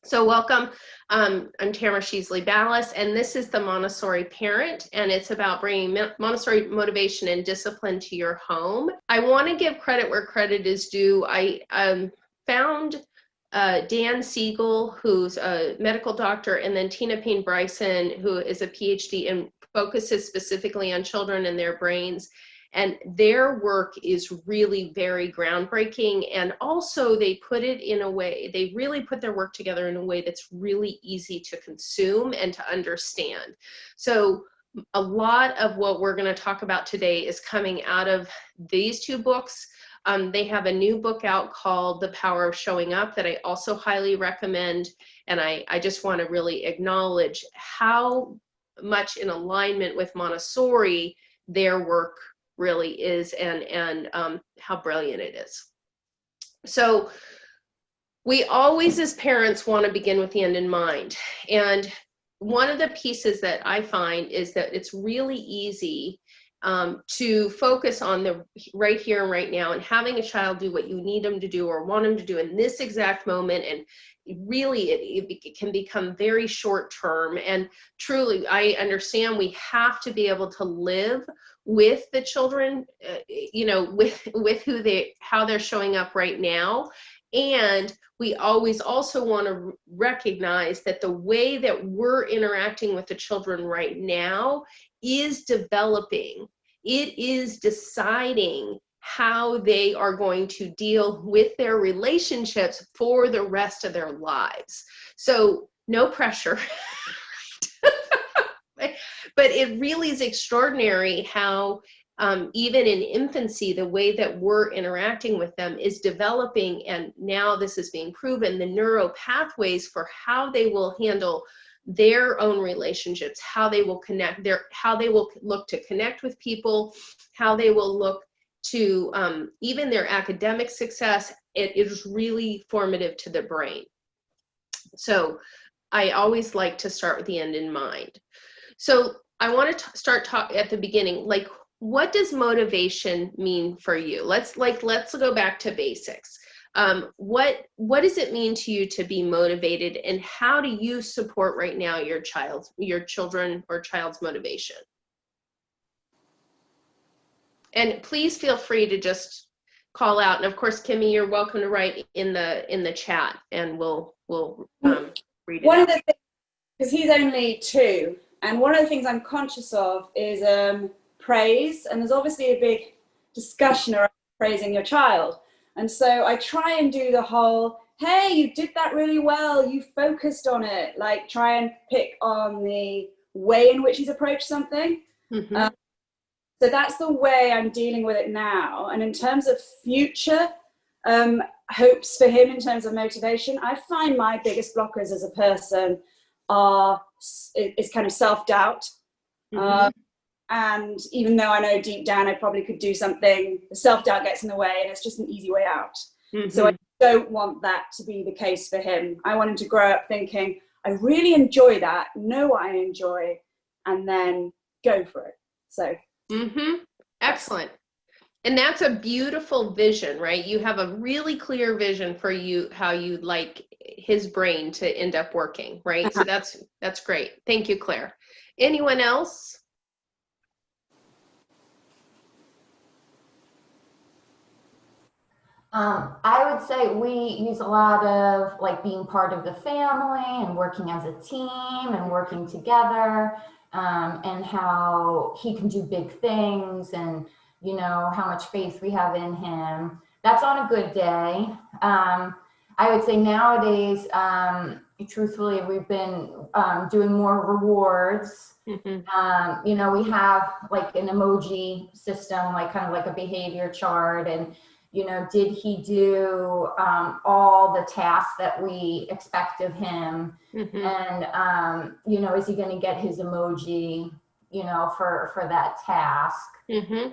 So welcome. I'm Tamara Sheesley Balis, and this is the Montessori Parent, and it's about bringing Montessori motivation and discipline to your home. I want to give credit where credit is due. I found Dan Siegel, who's a medical doctor, and then Payne Bryson, who is a PhD and focuses specifically on children and their brains. And their work is really very groundbreaking. And also they put it in a way, they really put their work together in a way that's really easy to consume and to understand. So a lot of what we're going to talk about today is coming out of these two books. They have a new book out called The Power of Showing Up that I also highly recommend. And I just want to really acknowledge how much in alignment with Montessori their work really is, and how brilliant it is. So we always as parents want to begin with the end in mind. And one of the pieces that I find is that it's really easy to focus on the right here and right now, and having a child do what you need them to do or want them to do in this exact moment. And really it can become very short term. And truly, I understand we have to be able to live with the children, with how they're showing up right now. And we always also want to recognize that the way that we're interacting with the children right now is developing. It is deciding how they are going to deal with their relationships for the rest of their lives. So no pressure. But it really is extraordinary how even in infancy, the way that we're interacting with them is developing, and now this is being proven, the neural pathways for how they will handle their own relationships, how they will connect, how they will look to connect with people, how they will look to even their academic success. It is really formative to the brain. So I always like to start with the end in mind. So I want to start at the beginning, like, what does motivation mean for you? Let's go back to basics. What does it mean to you to be motivated, and how do you support right now your children or child's motivation? And please feel free to just call out. And of course, Kimmy, you're welcome to write in the chat, and we'll read it. One of the things, because he's only 2, and one of the things I'm conscious of is praise, and there's obviously a big discussion around praising your child. And so I try and do the whole, hey, you did that really well, you focused on it, like try and pick on the way in which he's approached something. Mm-hmm. So that's the way I'm dealing with it now. And in terms of future hopes for him in terms of motivation, I find my biggest blockers as a person is kind of self-doubt. Mm-hmm. And even though I know deep down I probably could do something, the self-doubt gets in the way, and it's just an easy way out. Mm-hmm. So I don't want that to be the case for him. I want him to grow up thinking, I really enjoy that, know what I enjoy, and then go for it. So. Mm-hmm. Excellent. And that's a beautiful vision, right? You have a really clear vision for you, how you'd like his brain to end up working, right? Uh-huh. So that's great. Thank you, Claire. Anyone else? I would say we use a lot of like being part of the family and working as a team and working together, and how he can do big things, and you know how much faith we have in him. That's on a good day. I would say nowadays, truthfully, we've been doing more rewards. Mm-hmm. You know, we have like an emoji system, like kind of like a behavior chart, and you know, did he do all the tasks that we expect of him? Mm-hmm. And, you know, is he going to get his emoji, you know, for that task? Mm-hmm.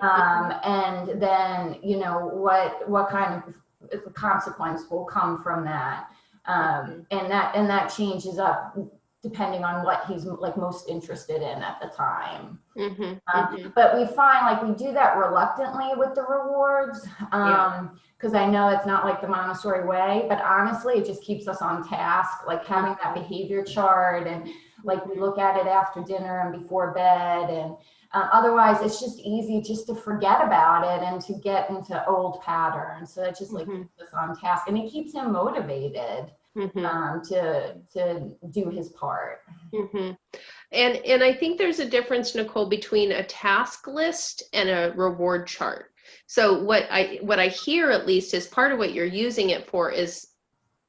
And then, you know, what kind of consequence will come from that? And that changes up depending on what he's like most interested in at the time. Mm-hmm. But we find like we do that reluctantly with the rewards, because I know it's not like the Montessori way, but honestly, it just keeps us on task, like having that behavior chart, and like we look at it after dinner and before bed, and otherwise it's just easy just to forget about it and to get into old patterns. So it just like keeps us on task, and it keeps him motivated to do his part. And I think there's a difference, Nicole, between a task list and a reward chart. So what I hear, at least, is part of what you're using it for is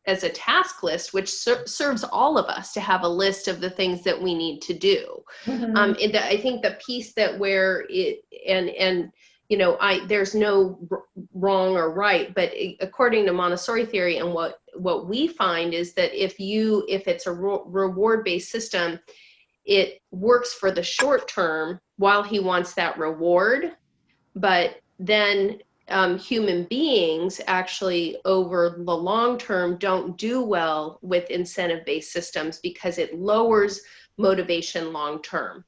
as a task list, which serves all of us to have a list of the things that we need to do. And I think the piece that where it and you know, there's no wrong or right, but according to Montessori theory, and what we find is that if it's a reward-based system, it works for the short term while he wants that reward, but then human beings actually over the long term don't do well with incentive-based systems because it lowers motivation long term.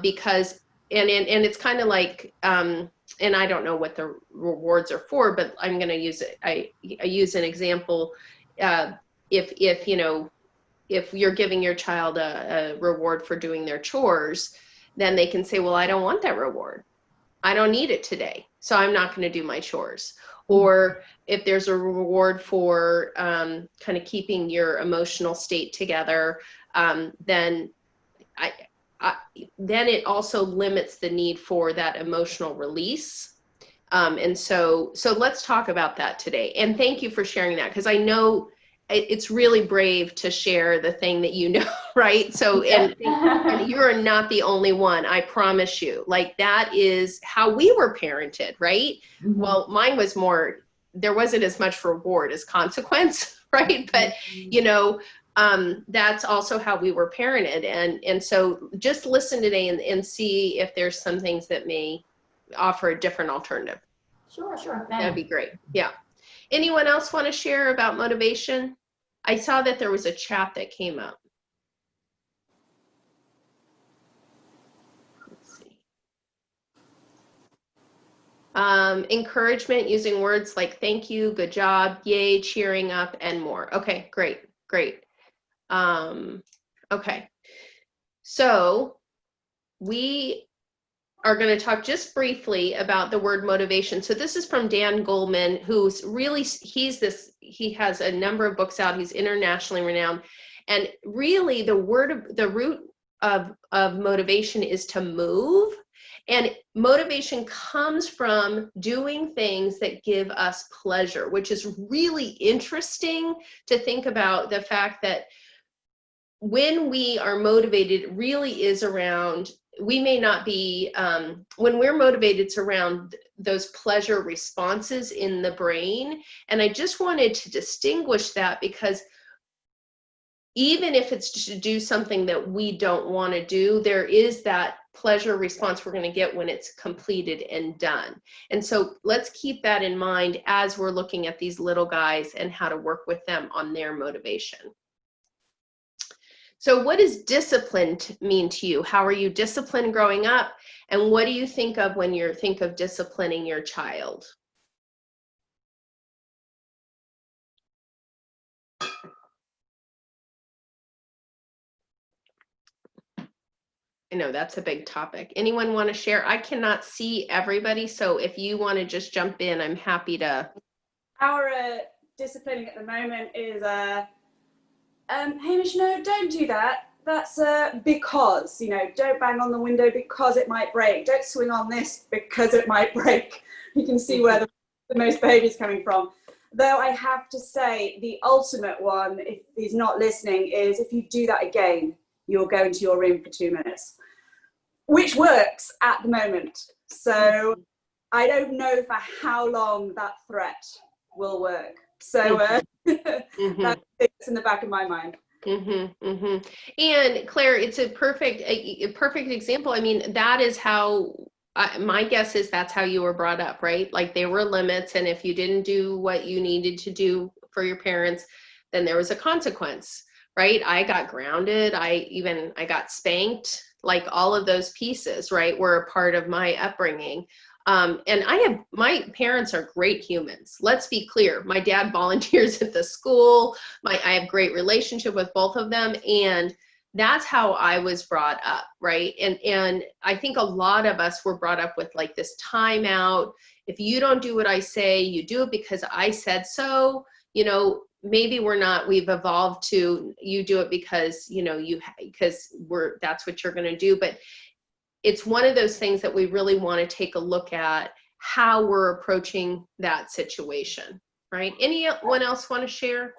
Because and it's kind of like and I don't know what the rewards are for, but I'm going to use it. I use an example. If you know, if you're giving your child a reward for doing their chores, then they can say, well, I don't want that reward. I don't need it today, so I'm not going to do my chores. Or if there's a reward for kind of keeping your emotional state together, then then it also limits the need for that emotional release. And so let's talk about that today. And thank you for sharing that, because I know it's really brave to share the thing that you know, right? So, and you're not the only one, I promise you. Like, that is how we were parented, right? Well, mine was more, there wasn't as much reward as consequence, right? But, you know, that's also how we were parented. And so just listen today and see if there's some things that may offer a different alternative. Sure. That'd be great. Yeah. Anyone else want to share about motivation? I saw that there was a chat that came up. Let's see. Encouragement using words like thank you, good job, yay, cheering up, and more. Okay, great. Okay. So we are going to talk just briefly about the word motivation. So this is from Dan Goleman, who's really, he has a number of books out. He's internationally renowned. And really the root of motivation is to move. And motivation comes from doing things that give us pleasure, which is really interesting to think about the fact that when we are motivated, it really is around, we may not be, when we're motivated, it's around those pleasure responses in the brain. And I just wanted to distinguish that, because even if it's to do something that we don't want to do, there is that pleasure response we're going to get when it's completed and done. And so let's keep that in mind as we're looking at these little guys and how to work with them on their motivation. So what does discipline mean to you? How are you disciplined growing up? And what do you think of when you think of disciplining your child? I know that's a big topic. Anyone want to share? I cannot see everybody, so if you want to just jump in, I'm happy to. Our disciplining at the moment is Hamish, no, don't do that. That's because, you know, don't bang on the window because it might break. Don't swing on this because it might break. You can see where the most behavior is coming from. Though I have to say, the ultimate one, if he's not listening, is if you do that again, you'll go into your room for 2 minutes, which works at the moment. So I don't know for how long that threat will work. So that's in the back of my mind. And Claire, it's a perfect example. I mean, that is how, my guess is that's how you were brought up, right? Like, there were limits, and if you didn't do what you needed to do for your parents, then there was a consequence, right? I got grounded. I got spanked. Like all of those pieces, right, were a part of my upbringing. And my parents are great humans. Let's be clear. My dad volunteers at the school. I have great relationship with both of them. And that's how I was brought up, right? And I think a lot of us were brought up with like this timeout. If you don't do what I say, you do it because I said so. Maybe we've evolved to you do it because, that's what you're going to do. But it's one of those things that we really want to take a look at how we're approaching that situation, right? Anyone else want to share?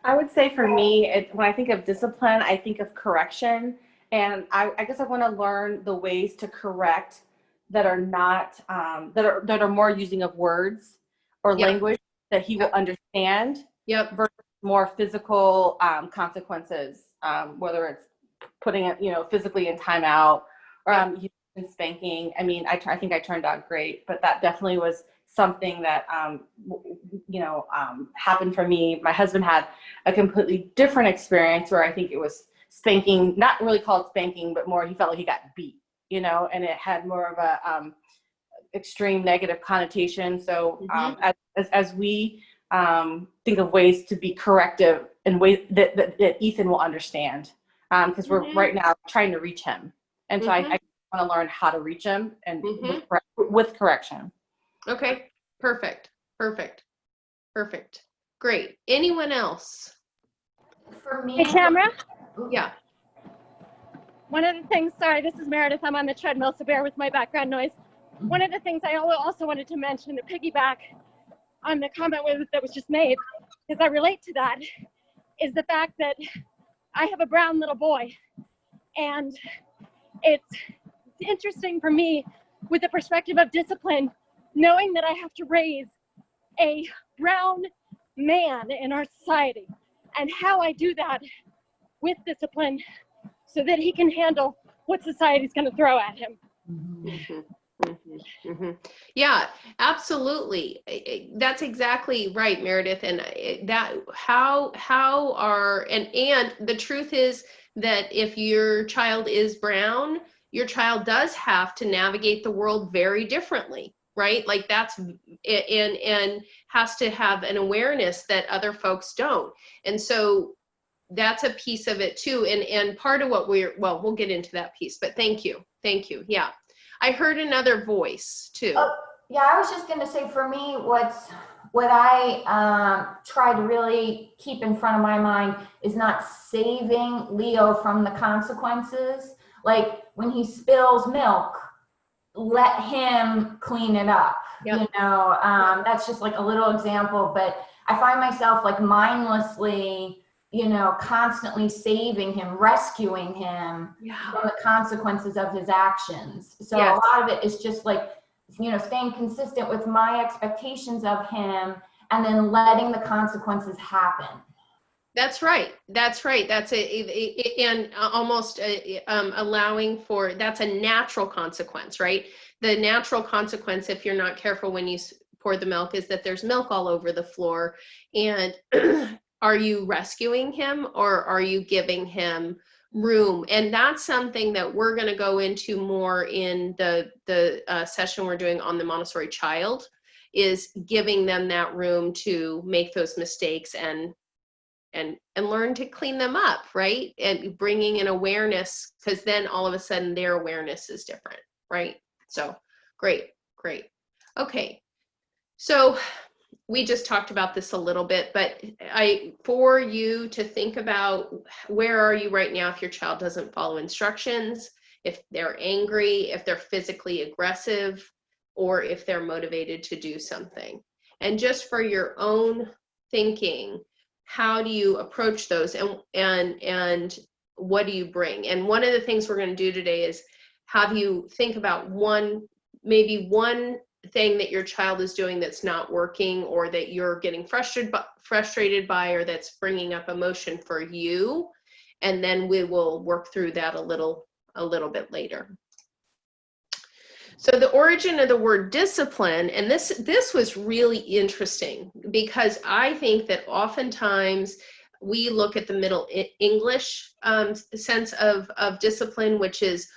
I would say for me, when I think of discipline, I think of correction. And I guess I want to learn the ways to correct that are not, that are more using of words or language that he will understand. Versus more physical consequences, whether it's putting it, physically in timeout or using spanking. I mean, I think I turned out great, but that definitely was something that, happened for me. My husband had a completely different experience where I think it was spanking, not really called spanking, but more he felt like he got beat, and it had more of a extreme negative connotation. So as we think of ways to be corrective in ways that Ethan will understand, because we're right now trying to reach him, and so I want to learn how to reach him and with correction. Okay, perfect, great. Anyone else? For me, Hey, Tamara. Yeah. One of the things, sorry, this is Meredith. I'm on the treadmill, so bear with my background noise. One of the things I also wanted to mention to piggyback on the comment that was just made, because I relate to that, is the fact that I have a brown little boy. And it's interesting for me with the perspective of discipline, knowing that I have to raise a brown man in our society, and how I do that with discipline so that he can handle what society's going to throw at him. Yeah, absolutely. That's exactly right, Meredith. And that and the truth is that if your child is brown, your child does have to navigate the world very differently, right? Like that's and has to have an awareness that other folks don't. And so that's a piece of it too. And part of what we'll get into that piece, but thank you. Yeah. I heard another voice too. Yeah, I was just going to say, for me, what I try to really keep in front of my mind is not saving Leo from the consequences. Like when he spills milk, let him clean it up. That's just like a little example, but I find myself like mindlessly, constantly saving him, rescuing him from the consequences of his actions. So a lot of it is just like, staying consistent with my expectations of him and then letting the consequences happen. That's right. That's and almost allowing for, that's a natural consequence, right? The natural consequence, if you're not careful when you pour the milk, is that there's milk all over the floor. And are you rescuing him or are you giving him room? And that's something that we're going to go into more in the session we're doing on the Montessori child, is giving them that room to make those mistakes and learn to clean them up, right? And bringing in awareness, because then all of a sudden their awareness is different, right? So great. Okay, so we just talked about this a little bit, but for you to think about, where are you right now if your child doesn't follow instructions, if they're angry, if they're physically aggressive, or if they're motivated to do something. And just for your own thinking, how do you approach those, and what do you bring? And one of the things we're going to do today is have you think about maybe one thing that your child is doing that's not working, or that you're getting frustrated by, or that's bringing up emotion for you, and then we will work through that a little bit later. So the origin of the word discipline, and this was really interesting, because I think that oftentimes we look at the Middle English sense of discipline, which is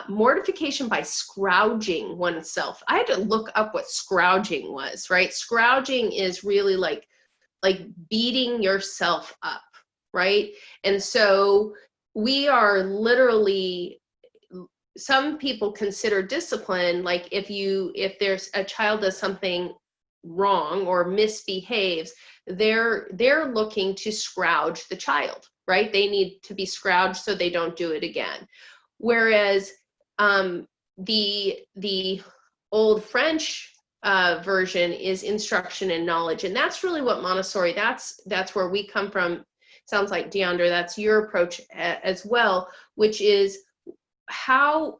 mortification by scrounging oneself. I had to look up what scrounging was, right? Scrounging is really like beating yourself up, right? And so we are literally, some people consider discipline like if there's a child does something wrong or misbehaves, they're looking to scrouge the child, right? They need to be scrounged so they don't do it again. Whereas the old French version is instruction and knowledge, and that's really what Montessori. That's where we come from. Sounds like Deandra, that's your approach as well, which is how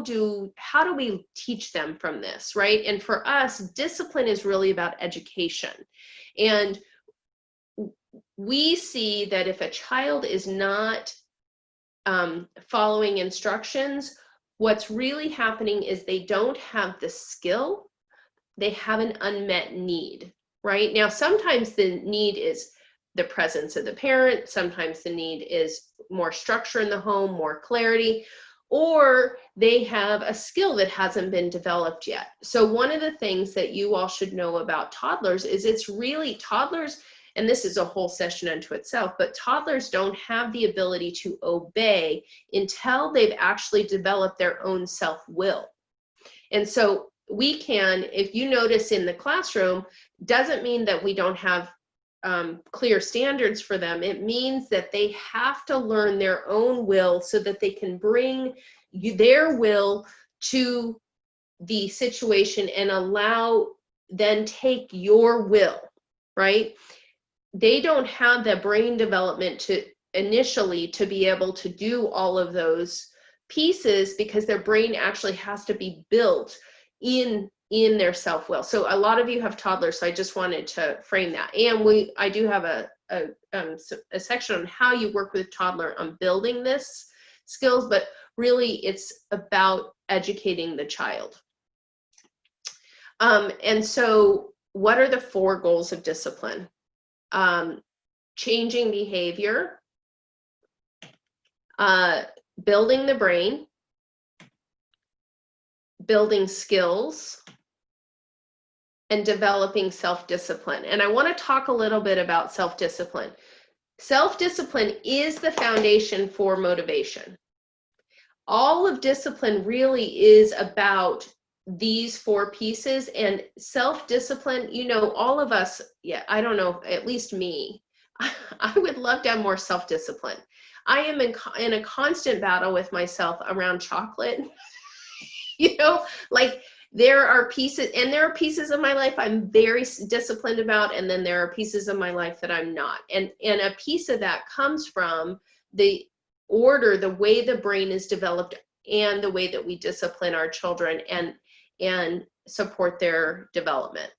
do we teach them from this, right? And for us, discipline is really about education, and we see that if a child is not following instructions, what's really happening is they don't have the skill, they have an unmet need, right? Now, sometimes the need is the presence of the parent, sometimes the need is more structure in the home, more clarity, or they have a skill that hasn't been developed yet. So one of the things that you all should know about toddlers is it's really toddlers, and this is a whole session unto itself, but toddlers don't have the ability to obey until they've actually developed their own self-will. And so we can, if you notice in the classroom, doesn't mean that we don't have clear standards for them. It means that they have to learn their own will so that they can bring their will to the situation and then take your will, right? They don't have the brain development initially to be able to do all of those pieces because their brain actually has to be built in their self-will. So a lot of you have toddlers, so I just wanted to frame that. And I do have a section on how you work with a toddler on building this skills, but really it's about educating the child. And so what are the 4 goals of discipline? Changing behavior, building the brain, building skills, and developing self-discipline. And I want to talk a little bit about self-discipline. Self-discipline is the foundation for motivation. All of discipline really is about these 4 pieces, and self-discipline, you know, all of us, yeah, I don't know, at least me, I would love to have more self-discipline. I am in a constant battle with myself around chocolate. You know, like there are pieces of my life I'm very disciplined about, and then there are pieces of my life that I'm not. And a piece of that comes from the way the brain is developed and the way that we discipline our children and support their development.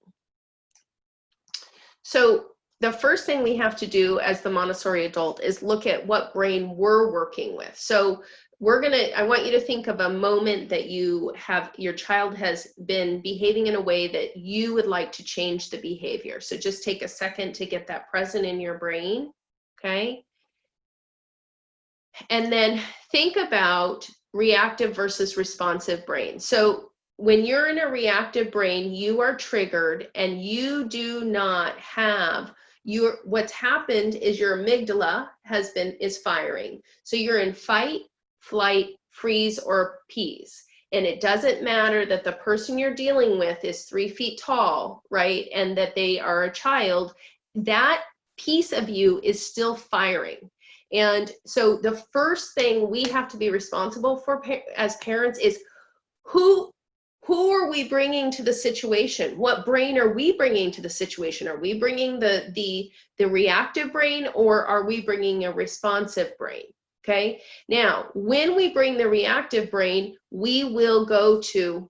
So the first thing we have to do as the Montessori adult is look at what brain we're working with. So I want you to think of a moment that your child has been behaving in a way that you would like to change the behavior. So just take a second to get that present in your brain, okay? And then think about reactive versus responsive brain. So when you're in a reactive brain, you are triggered and you do not have what's happened is your amygdala is firing. So you're in fight, flight, freeze, or appease. And it doesn't matter that the person you're dealing with is 3 feet tall, right? And that they are a child, that piece of you is still firing. And so the first thing we have to be responsible for as parents is who are we bringing to the situation? What brain are we bringing to the situation? Are we bringing the reactive brain, or are we bringing a responsive brain? Okay. Now, when we bring the reactive brain, we will go to,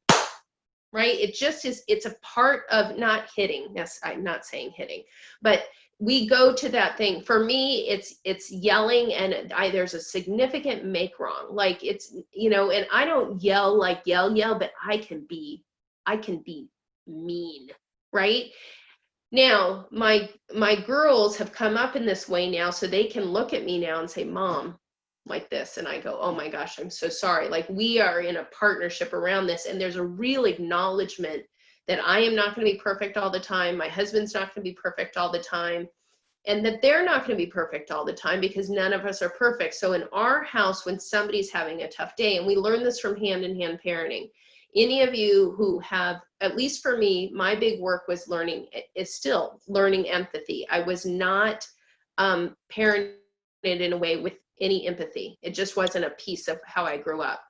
right? It just is, it's a part of not hitting. Yes, I'm not saying hitting, but we go to that thing. For me, it's yelling, and there's a significant make wrong. Like it's, you know, and I don't yell like yell, but I can be mean, right? Now, my girls have come up in this way now, so they can look at me now and say, Mom, like this. And I go, oh my gosh, I'm so sorry. Like, we are in a partnership around this. And there's a real acknowledgement that I am not going to be perfect all the time. My husband's not going to be perfect all the time. And that they're not going to be perfect all the time, because none of us are perfect. So in our house, when somebody's having a tough day, and we learn this from hand-in-hand parenting, any of you who have, at least for me, my big work was is still learning empathy. I was not parented in a way with any empathy. It just wasn't a piece of how I grew up.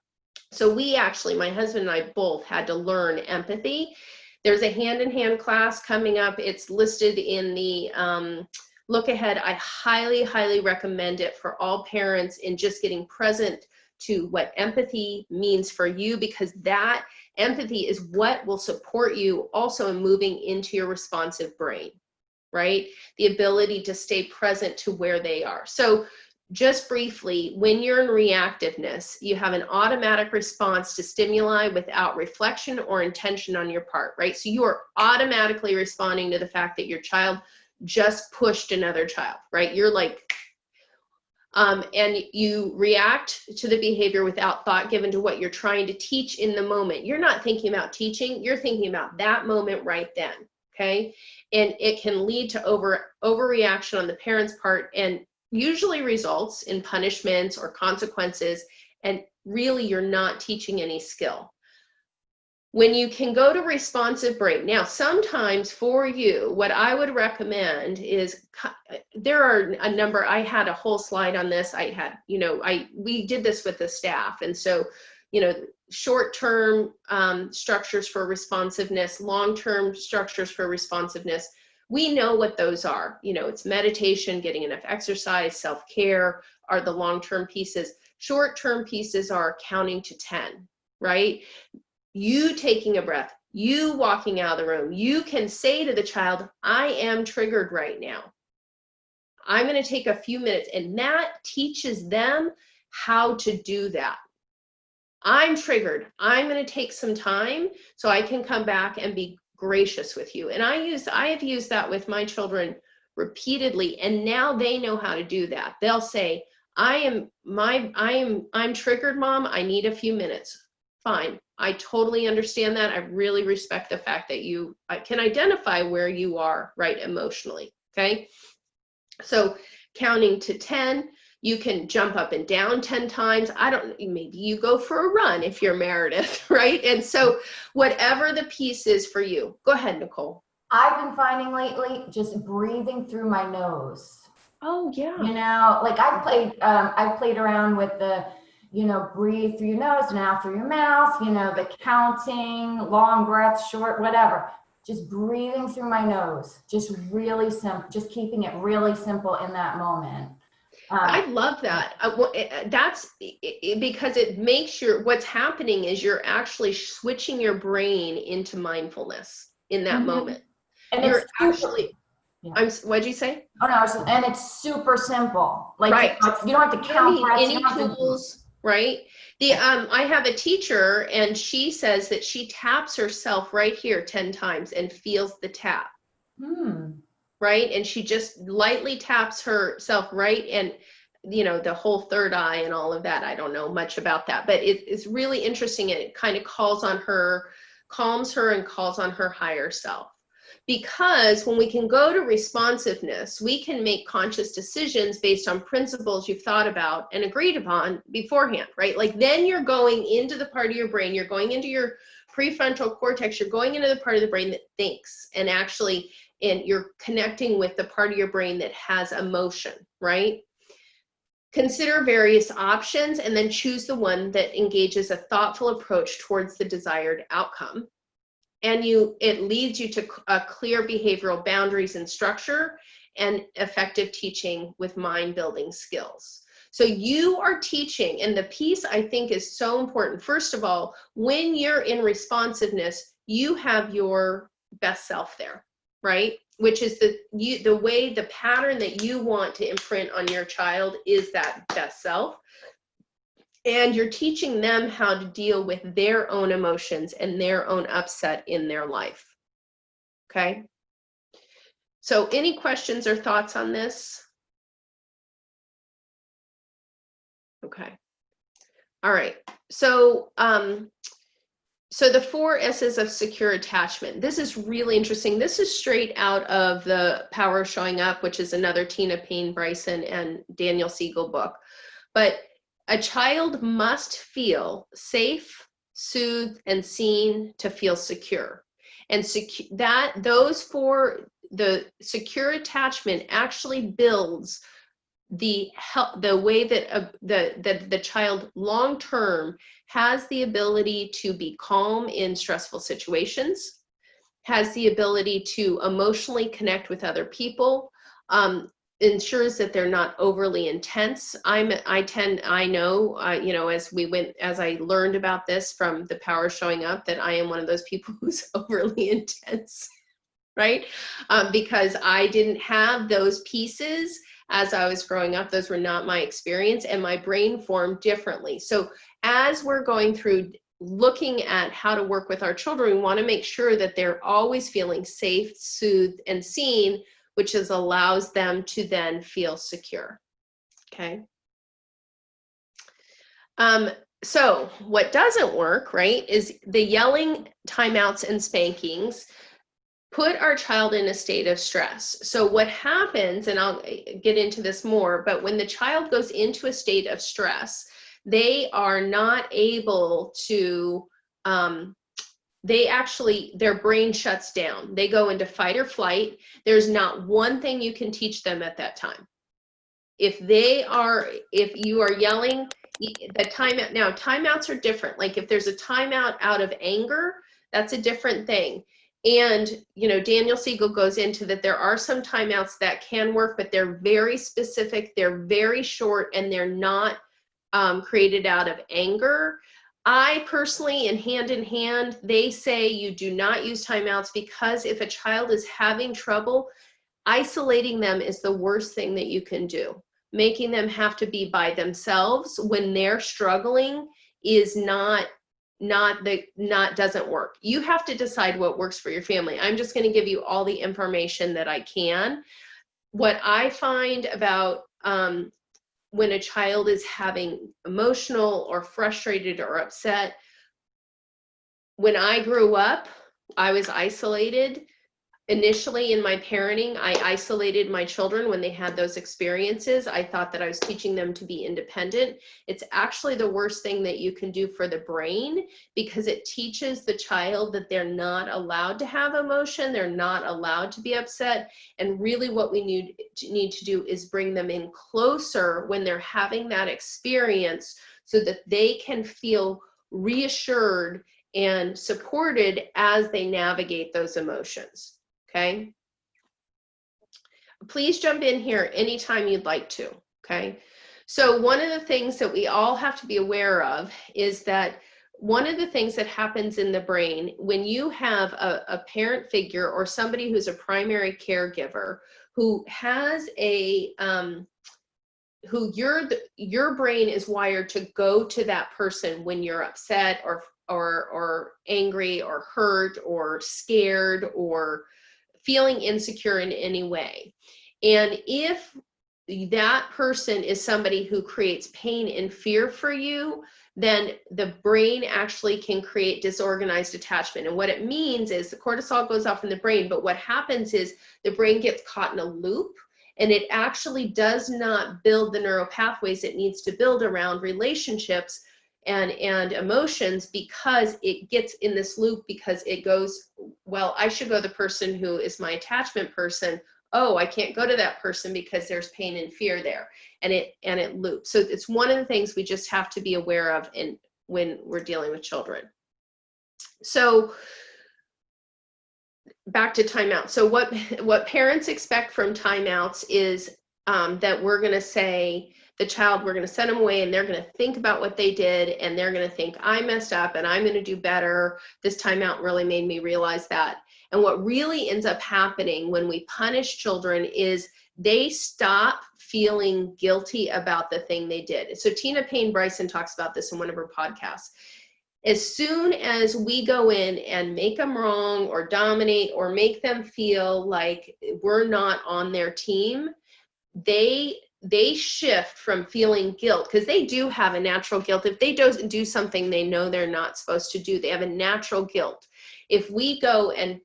So we actually, my husband and I both had to learn empathy. There's a hand-in-hand class coming up. It's listed in the look ahead. I highly, highly recommend it for all parents in just getting present to what empathy means for you, because that empathy is what will support you also in moving into your responsive brain, right? The ability to stay present to where they are. So just briefly, when you're in reactiveness, you have an automatic response to stimuli without reflection or intention on your part, right? So you are automatically responding to the fact that your child just pushed another child, right? You're like, and you react to the behavior without thought given to what you're trying to teach in the moment. You're not thinking about teaching, you're thinking about that moment right then, okay? And it can lead to overreaction on the parent's part, and usually results in punishments or consequences, and really you're not teaching any skill. When you can go to responsive brain, now sometimes for you, what I would recommend is, there are a number, I had a whole slide on this. I had, we did this with the staff. And so, short-term structures for responsiveness, long-term structures for responsiveness, we know what those are. It's meditation, getting enough exercise, self-care are the long-term pieces. Short-term pieces are counting to 10, right? You taking a breath, you walking out of the room. You can say to the child, I am triggered right now. I'm going to take a few minutes, and that teaches them how to do that. I'm triggered. I'm going to take some time so I can come back and be gracious with you. And I have used that with my children repeatedly, and now they know how to do that. They'll say, I'm triggered, Mom. I need a few minutes. Fine. I totally understand that. I really respect the fact that you can identify where you are, right, emotionally. Okay. So counting to 10, you can jump up and down 10 times. Maybe you go for a run if you're Meredith, right? And so whatever the piece is for you. Go ahead, Nicole. I've been finding lately just breathing through my nose. Oh, yeah. Like I've played around with the, breathe through your nose and out through your mouth, the counting, long breaths, short, whatever. Just breathing through my nose, just really simple, just keeping it really simple in that moment. I love that. That's because it makes what's happening is you're actually switching your brain into mindfulness in that moment. And you're actually, what'd you say? Oh no, and it's super simple. Like, right. You don't have to count breaths. Any tools, right? I have a teacher, and she says that she taps herself right here 10 times and feels the tap. Right? And she just lightly taps herself right, and the whole third eye and all of that. I don't know much about that, but it's really interesting, and it kind of calms her and calls on her higher self. Because when we can go to responsiveness, we can make conscious decisions based on principles you've thought about and agreed upon beforehand, right? Like, then you're going into the part of your brain, you're going into your prefrontal cortex, you're going into the part of the brain that thinks, and you're connecting with the part of your brain that has emotion, right? Consider various options and then choose the one that engages a thoughtful approach towards the desired outcome. And it leads you to a clear behavioral boundaries and structure, and effective teaching with mind building skills. So you are teaching, and the piece I think is so important. First of all, when you're in responsiveness, you have your best self there, right? Which is the pattern that you want to imprint on your child is that best self. And you're teaching them how to deal with their own emotions and their own upset in their life. Okay. So any questions or thoughts on this? Okay. All right. So, so the 4 S's of secure attachment. This is really interesting. This is straight out of The Power of Showing Up, which is another Tina Payne Bryson and Daniel Siegel book. But a child must feel safe, soothed, and seen to feel secure. And those 4, the secure attachment actually builds the way that the child long term has the ability to be calm in stressful situations, has the ability to emotionally connect with other people, ensures that they're not overly intense. I know, you know, as I learned about this from The Power of Showing Up, that I am one of those people who's overly intense, right? Because I didn't have those pieces as I was growing up. Those were not my experience, and my brain formed differently. So as we're going through looking at how to work with our children, we want to make sure that they're always feeling safe, soothed, and seen, which allows them to then feel secure. Okay. So what doesn't work, right, is the yelling, timeouts, and spankings put our child in a state of stress. So what happens, and I'll get into this more, but when the child goes into a state of stress, they are not able to, their brain shuts down. They go into fight or flight. There's not one thing you can teach them at that time. If you are yelling, the timeout, now timeouts are different. Like if there's a timeout out of anger, that's a different thing. And, you know, Daniel Siegel goes into that there are some timeouts that can work, but they're very specific, they're very short, and they're not created out of anger. I personally, in hand, they say you do not use timeouts, because if a child is having trouble, isolating them is the worst thing that you can do. Making them have to be by themselves when they're struggling is doesn't work. You have to decide what works for your family. I'm just going to give you all the information that I can. What I find about when a child is having emotional or frustrated or upset, when I grew up, I was isolated. Initially in my parenting, I isolated my children when they had those experiences. I thought that I was teaching them to be independent. It's actually the worst thing that you can do for the brain, because it teaches the child that they're not allowed to have emotion, they're not allowed to be upset. And really what we need to do is bring them in closer when they're having that experience, so that they can feel reassured and supported as they navigate those emotions. Okay. Please jump in here anytime you'd like to. Okay. So one of the things that we all have to be aware of is that one of the things that happens in the brain when you have a parent figure or somebody who's a primary caregiver who has your brain is wired to go to that person when you're upset or angry or hurt or scared or feeling insecure in any way. And if that person is somebody who creates pain and fear for you, then the brain actually can create disorganized attachment. And what it means is the cortisol goes off in the brain, but what happens is the brain gets caught in a loop, and it actually does not build the neural pathways it needs to build around relationships and emotions, because it gets in this loop, because it goes, well, I should go to the person who is my attachment person. Oh, I can't go to that person because there's pain and fear there, and it loops. So it's one of the things we just have to be aware of when we're dealing with children. So back to timeout. So what parents expect from timeouts is that we're going to say, the child, we're going to send them away, and they're going to think about what they did, and they're going to think, I messed up and I'm going to do better. This timeout really made me realize that. And what really ends up happening when we punish children is they stop feeling guilty about the thing they did. So Tina Payne Bryson talks about this in one of her podcasts. As soon as we go in and make them wrong or dominate or make them feel like we're not on their team, they shift from feeling guilt, because they do have a natural guilt. If they don't do something they know they're not supposed to do, they have a natural guilt. If we go and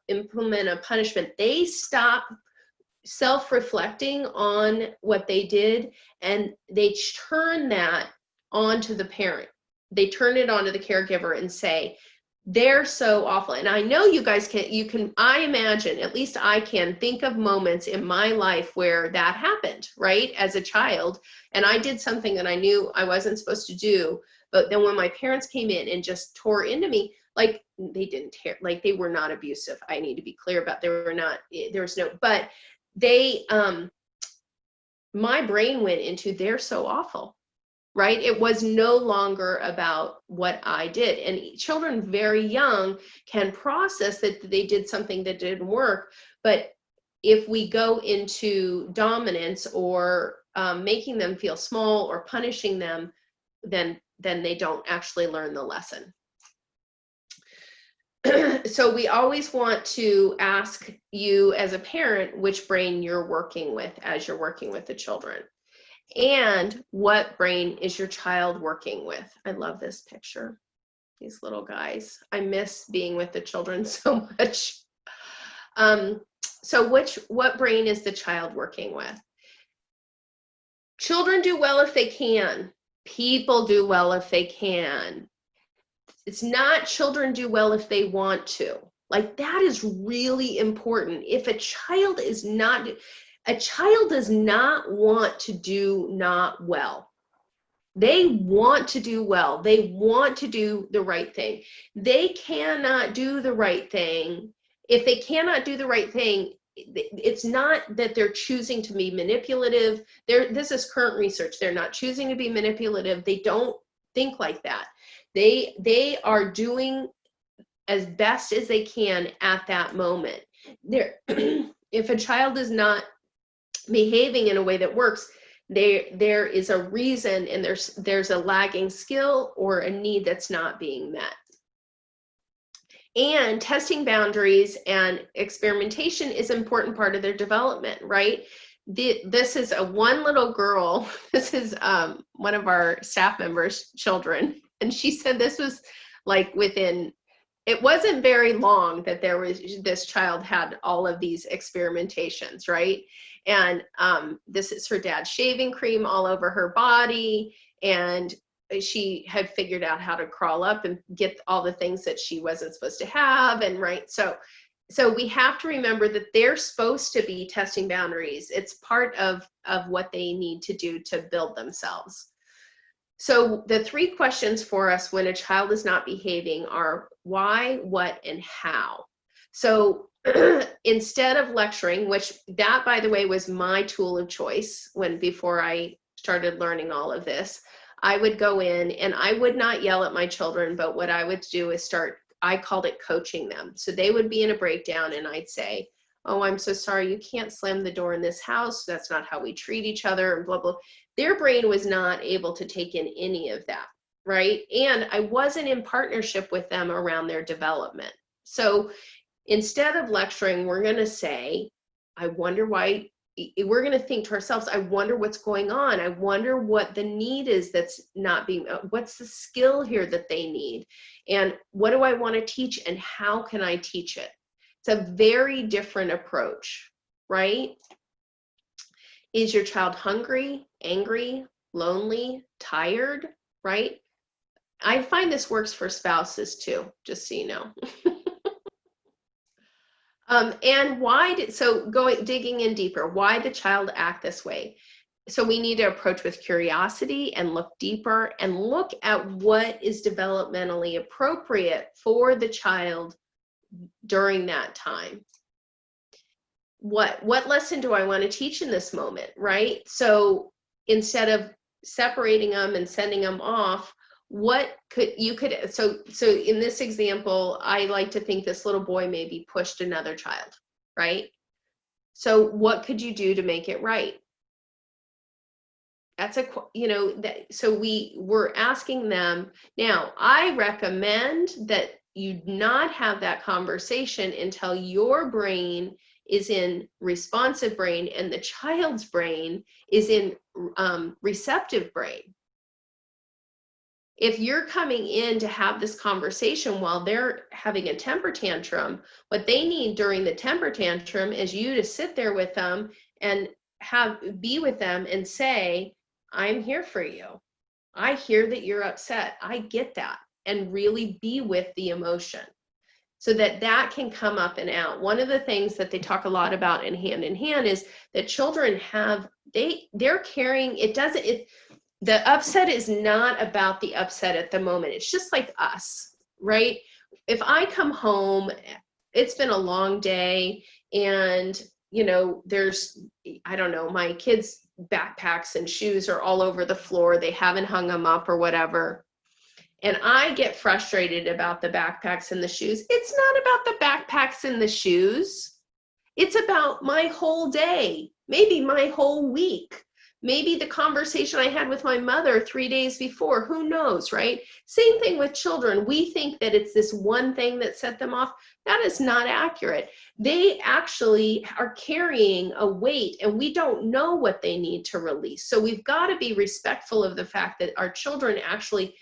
implement a punishment, they stop self-reflecting on what they did, and they turn that onto the parent. They turn it onto the caregiver and say, they're so awful. And I know you guys I imagine, at least I can think of moments in my life where that happened, right? As a child, and I did something that I knew I wasn't supposed to do. But then when my parents came in and just tore into me, like they didn't tear, like they were not abusive. I need to be clear about, but they, my brain went into, they're so awful. Right? It was no longer about what I did. And children very young can process that they did something that didn't work. But if we go into dominance or making them feel small or punishing them, then they don't actually learn the lesson. So we always want to ask you as a parent which brain you're working with as you're working with the children. And what brain is your child working with? I love this picture, these little guys. I miss being with the children so much. So what brain is the child working with? Children do well if they can. People do well if they can. It's not children do well if they want to. Like, that is really important. If a child does not want to do not well. They want to do well. They want to do the right thing. They cannot do the right thing. If they cannot do the right thing, it's not that they're choosing to be manipulative. This is current research. They're not choosing to be manipulative. They don't think like that. They are doing as best as they can at that moment. If a child is not behaving in a way that works, there is a reason, and there's a lagging skill or a need that's not being met. And testing boundaries and experimentation is an important part of their development, right? This is one little girl. This is one of our staff members' children, and she said this was like it wasn't very long that this child had all of these experimentations, right? And this is her dad's shaving cream all over her body, and she had figured out how to crawl up and get all the things that she wasn't supposed to have, and right, so we have to remember that they're supposed to be testing boundaries. It's part of what they need to do to build themselves. So the 3 questions for us when a child is not behaving are why, what, and how. So instead of lecturing, which that, by the way, was my tool of choice before I started learning all of this, I would go in and I would not yell at my children, but what I would do is I called it coaching them. So they would be in a breakdown and I'd say, oh, I'm so sorry, you can't slam the door in this house. That's not how we treat each other, and blah, blah. Their brain was not able to take in any of that, right? And I wasn't in partnership with them around their development. So instead of lecturing, we're going to say, I wonder why. We're going to think to ourselves, I wonder what's going on. I wonder what the need is that's not being, what's the skill here that they need? And what do I want to teach, and how can I teach it? It's a very different approach, right? Is your child hungry, angry, lonely, tired, right? I find this works for spouses too, just so you know. And digging in deeper, why the child act this way? So we need to approach with curiosity and look deeper and look at what is developmentally appropriate for the child during that time. What lesson do I want to teach in this moment, right? So instead of separating them and sending them off, so in this example, I like to think this little boy maybe pushed another child, right? So what could you do to make it right? so we're asking them. Now, I recommend that you not have that conversation until your brain is in responsive brain and the child's brain is in receptive brain. If you're coming in to have this conversation while they're having a temper tantrum, what they need during the temper tantrum is you to sit there with them and be with them and say, I'm here for you. I hear that you're upset. I get that. And really be with the emotion so that that can come up and out. One of the things that they talk a lot about in hand is that children they're carrying, the upset is not about the upset at the moment. It's just like us, right? If I come home, it's been a long day and, there's, I don't know, my kids' backpacks and shoes are all over the floor. They haven't hung them up or whatever. And I get frustrated about the backpacks and the shoes. It's not about the backpacks and the shoes. It's about my whole day, maybe my whole week. Maybe the conversation I had with my mother 3 days before, who knows, right? Same thing with children. We think that it's this one thing that set them off. That is not accurate. They actually are carrying a weight and we don't know what they need to release. So we've got to be respectful of the fact that our children actually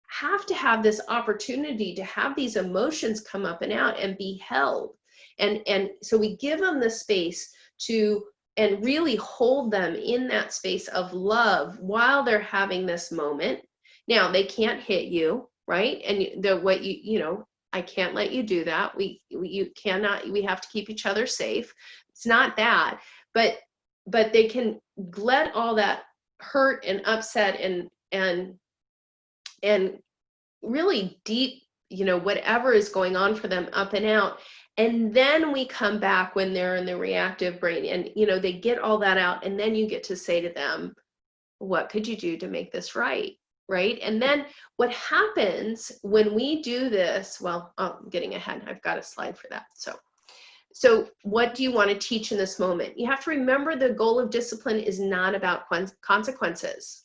have to have this opportunity to have these emotions come up and out and be held. And so we give them the space to and really hold them in that space of love while they're having this moment. Now, they can't hit you, right? And I can't let you do that. You cannot, we have to keep each other safe. It's not that, but they can let all that hurt and upset and really deep, whatever is going on for them up and out. And then we come back when they're in the reactive brain and, they get all that out. And then you get to say to them, what could you do to make this right? Right. And then what happens when we do this, well, I'm getting ahead. I've got a slide for that. So what do you want to teach in this moment? You have to remember the goal of discipline is not about consequences.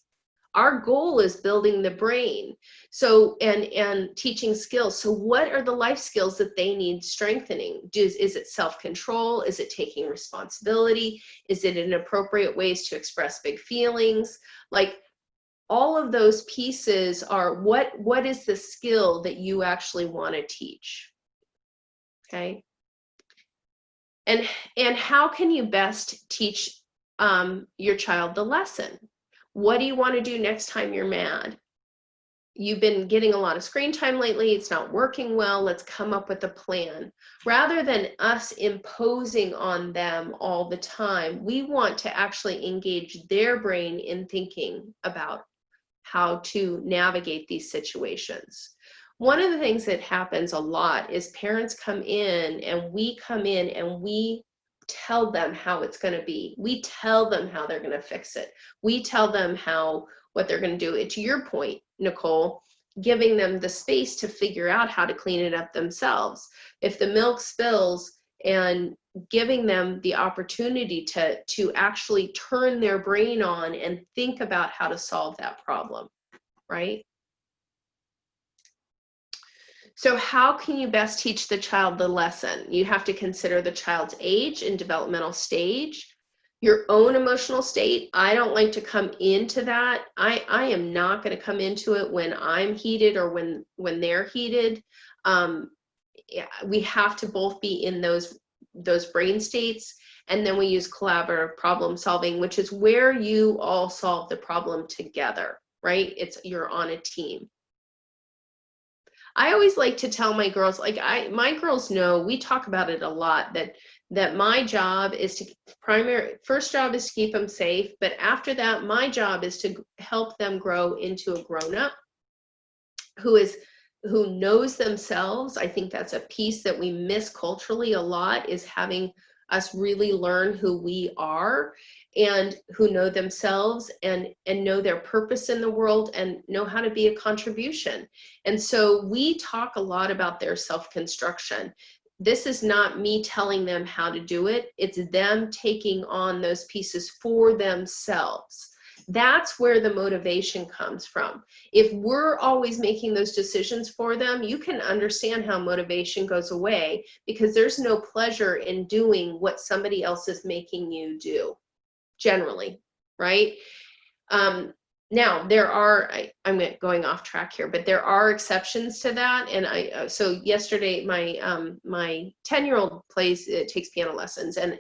Our goal is building the brain. So, and teaching skills. So what are the life skills that they need strengthening? Is it self-control? Is it taking responsibility? Is it in appropriate ways to express big feelings? Like all of those pieces are what is the skill that you actually want to teach? Okay. And how can you best teach your child the lesson? What do you want to do next time you're mad? You've been getting a lot of screen time lately. It's not working well. Let's come up with a plan. Rather than us imposing on them all the time, we want to actually engage their brain in thinking about how to navigate these situations. One of the things that happens a lot is parents come in and we tell them how it's going to be. We tell them how they're going to fix it. We tell them what they're going to do. It's your point, Nicole, giving them the space to figure out how to clean it up themselves. If the milk spills, and giving them the opportunity to actually turn their brain on and think about how to solve that problem, right? So how can you best teach the child the lesson? You have to consider the child's age and developmental stage, your own emotional state. I don't like to come into that. I am not going to come into it when I'm heated or when they're heated. We have to both be in those brain states. And then we use collaborative problem solving, which is where you all solve the problem together, right? You're on a team. I always like to tell my girls, my girls know, we talk about it a lot, that my job is first job is to keep them safe, but after that, my job is to help them grow into a grown-up who knows themselves. I think that's a piece that we miss culturally a lot, is having us really learn who we are and who know themselves and know their purpose in the world and know how to be a contribution. And so we talk a lot about their self-construction. This is not me telling them how to do it. It's them taking on those pieces for themselves. that's where the motivation comes from. If we're always making those decisions for them, you can understand how motivation goes away, because there's no pleasure in doing what somebody else is making you do, generally, right? Now there are, I'm going off track here, but there are exceptions to that. And so yesterday, my 10-year-old takes piano lessons, and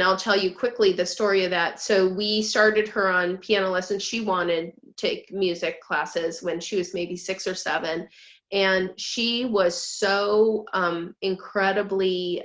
I'll tell you quickly the story of that. So we started her on piano lessons. She wanted to take music classes when she was maybe 6 or 7. And she was so incredibly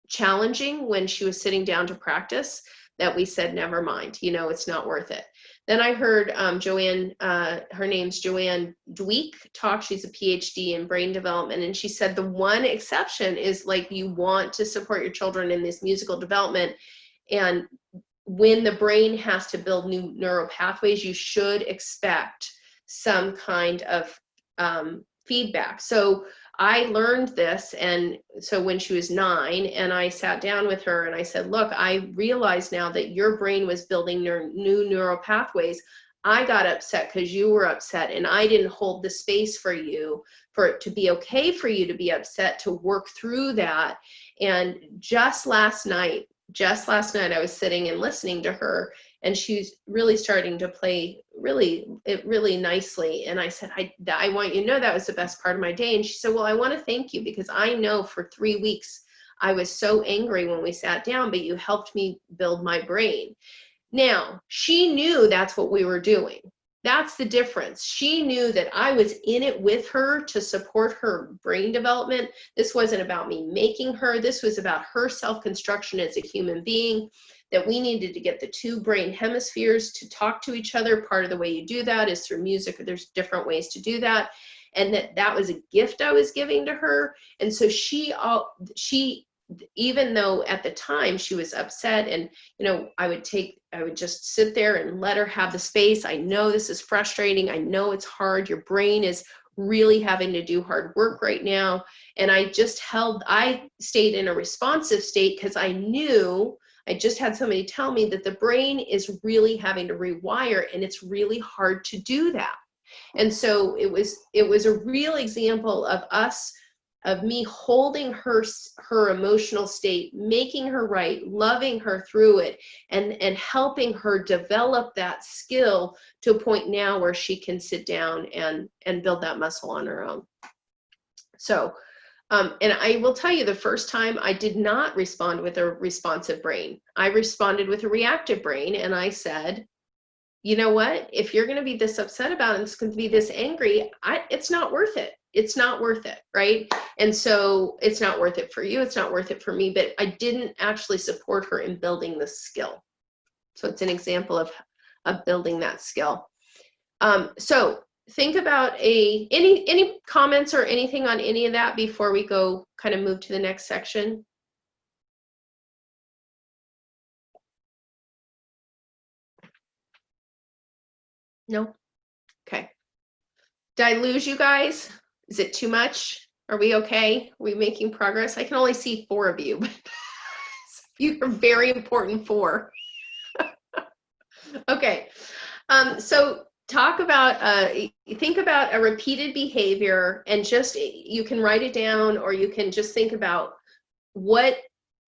challenging when she was sitting down to practice that we said, never mind, it's not worth it. Then I heard Joanne, her name's Joanne Dweek, talk. She's a PhD in brain development. And she said the one exception is, like, you want to support your children in this musical development. And when the brain has to build new neural pathways, you should expect some kind of feedback. So I learned this, and so when she was 9, and I sat down with her and I said, look, I realize now that your brain was building new neural pathways. I got upset because you were upset, and I didn't hold the space for you, for it to be okay for you to be upset, to work through that. And just last night, I was sitting and listening to her, and she's really starting to play really nicely. And I said, I want you to know that was the best part of my day. And she said, well, I want to thank you, because I know for 3 weeks I was so angry when we sat down, but you helped me build my brain. Now, she knew that's what we were doing. That's the difference. She knew that I was in it with her to support her brain development. This wasn't about me making her. This was about her self-construction as a human being, that we needed to get the 2 brain hemispheres to talk to each other. Part of the way you do that is through music. There's different ways to do that. And that was a gift I was giving to her. And so she, even though at the time she was upset, and I would just sit there and let her have the space. I know this is frustrating. I know it's hard. Your brain is really having to do hard work right now. And I stayed in a responsive state, because I knew, I just had somebody tell me that the brain is really having to rewire, and it's really hard to do that. And so it was a real example of me holding her emotional state, making her right, loving her through it, and helping her develop that skill to a point now where she can sit down and build that muscle on her own. So, and I will tell you, the first time I did not respond with a responsive brain. I responded with a reactive brain, and I said, you know what, if you're going to be this upset about it, it's going to be this angry, it's not worth it. It's not worth it, right? And so it's not worth it for you. It's not worth it for me. But I didn't actually support her in building the skill. So it's an example of building that skill. So think about any comments or anything on any of that before we go kind of move to the next section? No? Okay. Did I lose you guys? Is it too much? Are we okay? Are we making progress? I can only see 4 of you, but you are very important 4. Okay. So talk about, think about a repeated behavior, and just, you can write it down, or you can just think about what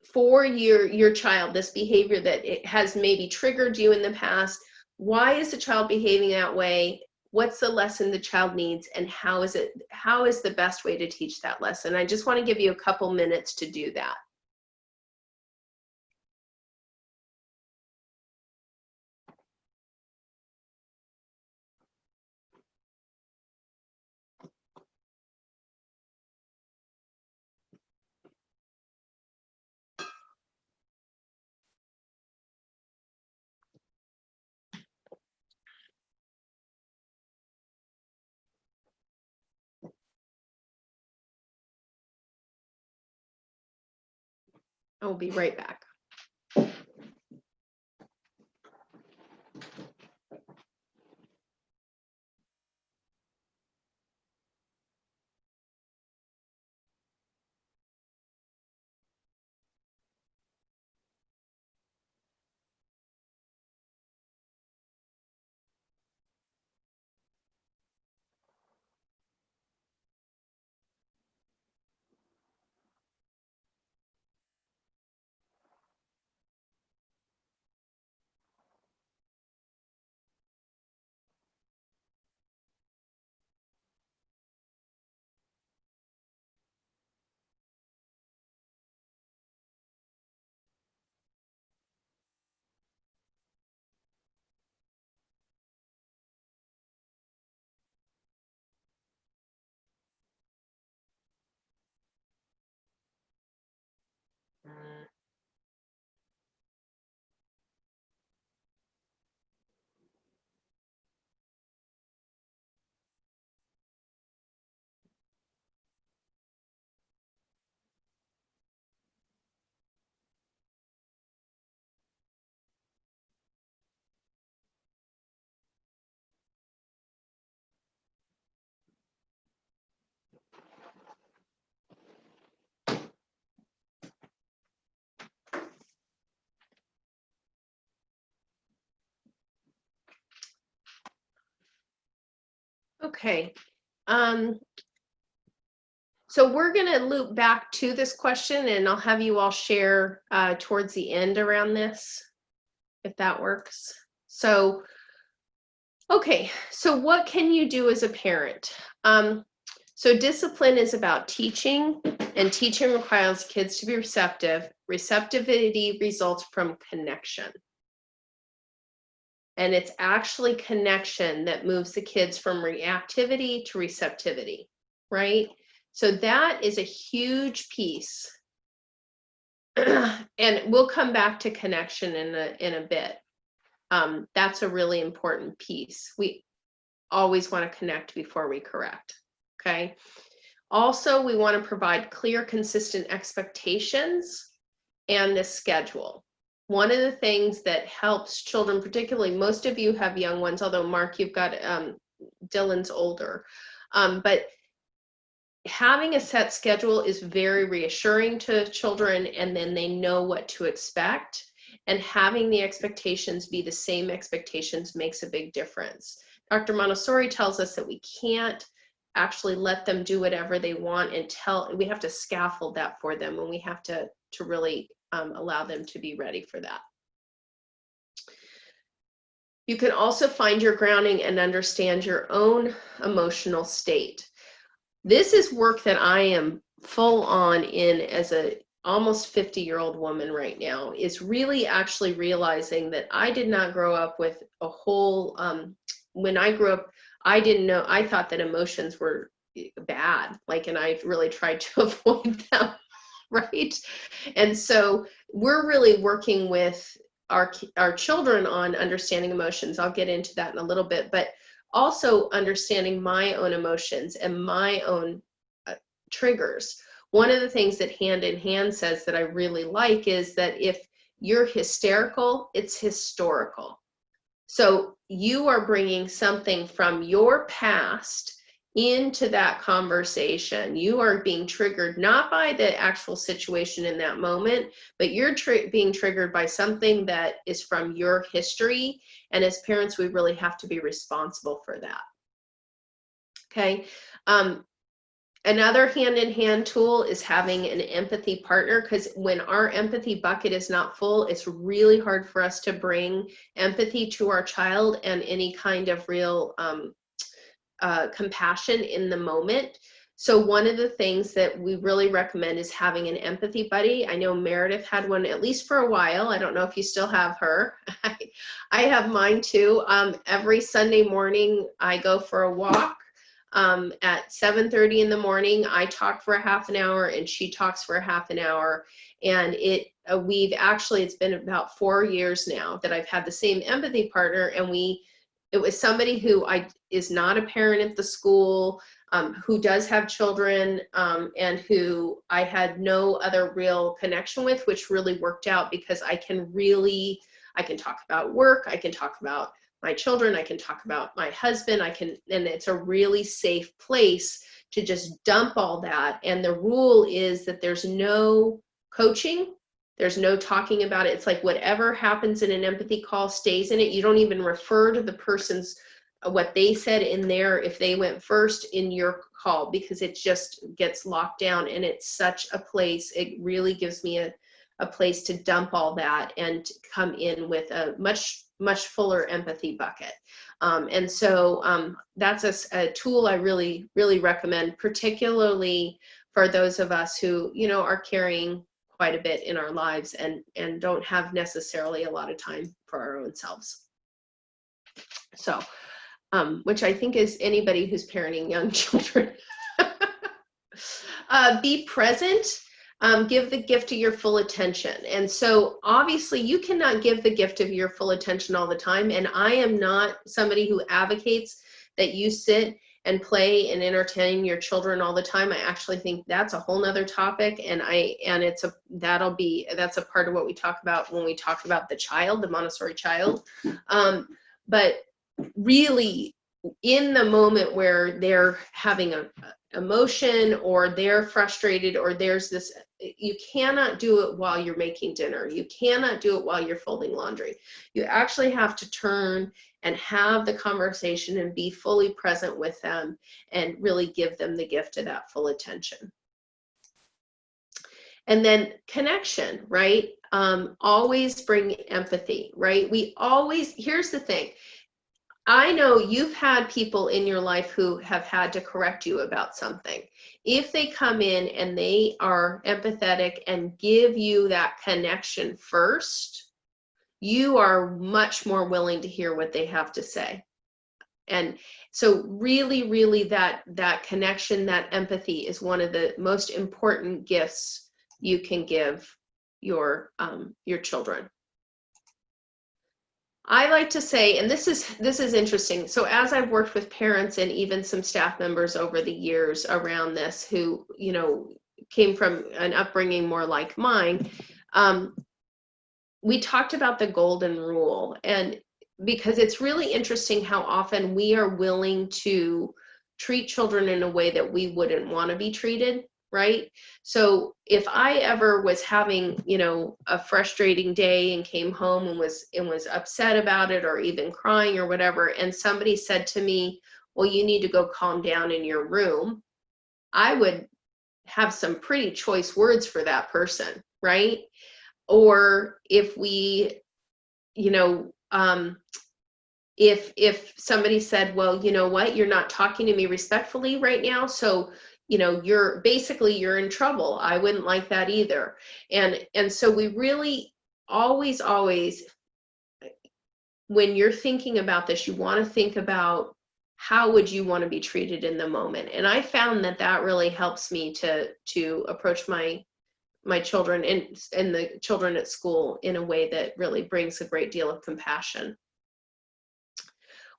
for your child, this behavior that it has maybe triggered you in the past. Why is the child behaving that way? What's the lesson the child needs, and how is the best way to teach that lesson? I just want to give you a couple minutes to do that. I'll be right back. Okay. So we're going to loop back to this question, and I'll have you all share towards the end around this, if that works. So, okay, so what can you do as a parent? So discipline is about teaching, and teaching requires kids to be receptive. Receptivity results from connection. And it's actually connection that moves the kids from reactivity to receptivity, right? So that is a huge piece. And we'll come back to connection in a bit. That's a really important piece. We always want to connect before we correct, okay? Also, we want to provide clear, consistent expectations and a schedule. One of the things that helps children, particularly, most of you have young ones, although Mark, you've got Dylan's older, but having a set schedule is very reassuring to children, and then they know what to expect. And having the expectations be the same expectations makes a big difference. Dr. Montessori tells us that we can't actually let them do whatever they want until we have to scaffold that for them, and we have to really allow them to be ready for that. You can also find your grounding and understand your own emotional state. This is work that I am full on in as a almost 50-year-old woman right now, is really actually realizing that I did not grow up with a whole, when I grew up, I didn't know, I thought that emotions were bad, like, and I really tried to avoid them, right? And so we're really working with our children on understanding emotions. I'll get into that in a little bit, but also understanding my own emotions and my own triggers. One of the things that Hand in Hand says that I really like is that if you're hysterical, it's historical. So you are bringing something from your past into that conversation. You are being triggered not by the actual situation in that moment, but you're being triggered by something that is from your history. And as parents, we really have to be responsible for that. Okay. Another hand-in-hand tool is having an empathy partner, because when our empathy bucket is not full, it's really hard for us to bring empathy to our child and any kind of real compassion in the moment. So one of the things that we really recommend is having an empathy buddy. I know Meredith had one at least for a while. I don't know if you still have her. I have mine too. Every Sunday morning, I go for a walk. At 7:30 in the morning, I talk for a half an hour and she talks for a half an hour. And it's been about 4 years now that I've had the same empathy partner, and it was somebody who is not a parent at the school, who does have children, and who I had no other real connection with, which really worked out because I can talk about work, I can talk about my children, I can talk about my husband, and it's a really safe place to just dump all that. And the rule is that there's no coaching, there's no talking about it. It's like whatever happens in an empathy call stays in it. You don't even refer to the person's, what they said in there, if they went first in your call, because it just gets locked down. And it's such a place, it really gives me a place to dump all that and come in with a much fuller empathy bucket. And so that's a tool I really, really recommend, particularly for those of us who, are carrying quite a bit in our lives and don't have necessarily a lot of time for our own selves. So, which I think is anybody who's parenting young children. Be present. Give the gift of your full attention. And so obviously you cannot give the gift of your full attention all the time. And I am not somebody who advocates that you sit and play and entertain your children all the time. I actually think that's a whole nother topic. And that's a part of what we talk about when we talk about the Montessori child. But really in the moment where they're having a emotion or they're frustrated or there's this, you cannot do it while you're making dinner. You cannot do it while you're folding laundry. You actually have to turn and have the conversation and be fully present with them and really give them the gift of that full attention. And then connection, right? Always bring empathy, right? Here's the thing. I know you've had people in your life who have had to correct you about something. If they come in and they are empathetic and give you that connection first, you are much more willing to hear what they have to say. And so really, really that connection, that empathy is one of the most important gifts you can give your children. I like to say, and this is interesting. So as I've worked with parents and even some staff members over the years around this who, came from an upbringing more like mine, we talked about the golden rule, and because it's really interesting how often we are willing to treat children in a way that we wouldn't want to be treated. Right? So if I ever was having, a frustrating day and came home and was upset about it or even crying or whatever, and somebody said to me, well, you need to go calm down in your room, I would have some pretty choice words for that person, right? Or if we, if somebody said, well, you know what, you're not talking to me respectfully right now, so you're in trouble. I wouldn't like that either. And so we really always, when you're thinking about this, you want to think about how would you want to be treated in the moment. And I found that really helps me to approach my children and the children at school in a way that really brings a great deal of compassion.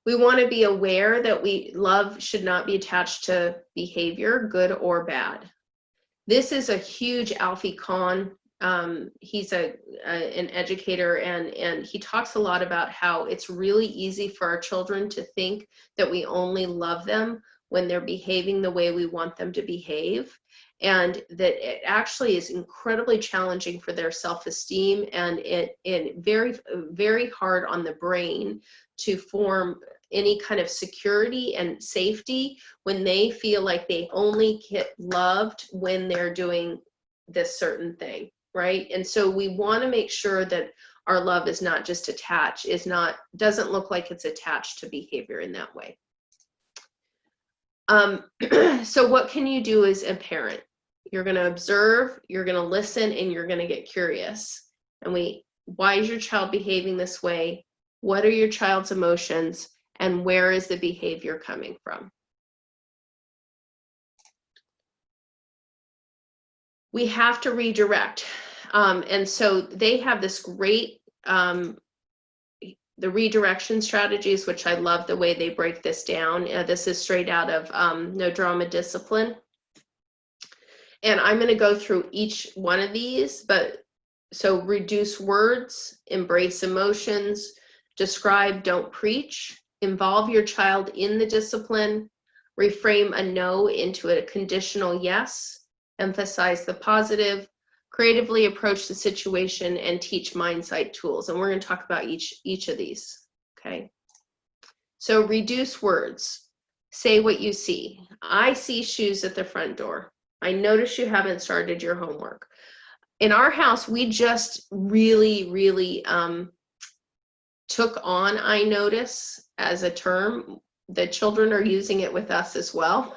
We want to be aware that love should not be attached to behavior, good or bad. This is a huge Alfie Kohn. He's an educator, and he talks a lot about how it's really easy for our children to think that we only love them when they're behaving the way we want them to behave, and that it actually is incredibly challenging for their self-esteem, and it very, very hard on the brain to form any kind of security and safety when they feel like they only get loved when they're doing this certain thing, right? And so we want to make sure that our love is not just attached, doesn't look like it's attached to behavior in that way. So what can you do as a parent? You're going to observe, you're going to listen, and you're going to get curious. And why is your child behaving this way? What are your child's emotions? And where is the behavior coming from? We have to redirect. And so they have this great, the redirection strategies, which I love the way they break this down. This is straight out of No Drama Discipline. And I'm going to go through each one of these, so reduce words, embrace emotions, describe, don't preach, involve your child in the discipline, reframe a no into a conditional yes, emphasize the positive, creatively approach the situation, and teach mindsight tools. And we're going to talk about each of these, okay? So reduce words. Say what you see. I see shoes at the front door. I notice you haven't started your homework. In our house, we just really, really took on I notice as a term. The children are using it with us as well.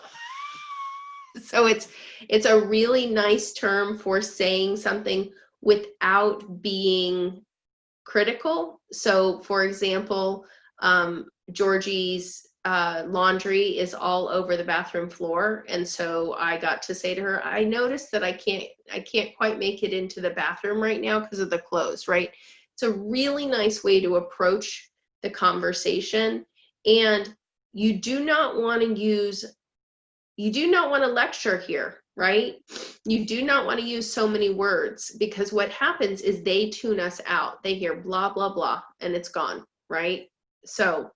So it's a really nice term for saying something without being critical. So for example, Georgie's laundry is all over the bathroom floor, and so I got to say to her, I noticed that I can't quite make it into the bathroom right now because of the clothes, right? It's a really nice way to approach the conversation. And you do not want to lecture here, right? You do not want to use so many words, because what happens is they tune us out. They hear blah, blah, blah, and it's gone, right? So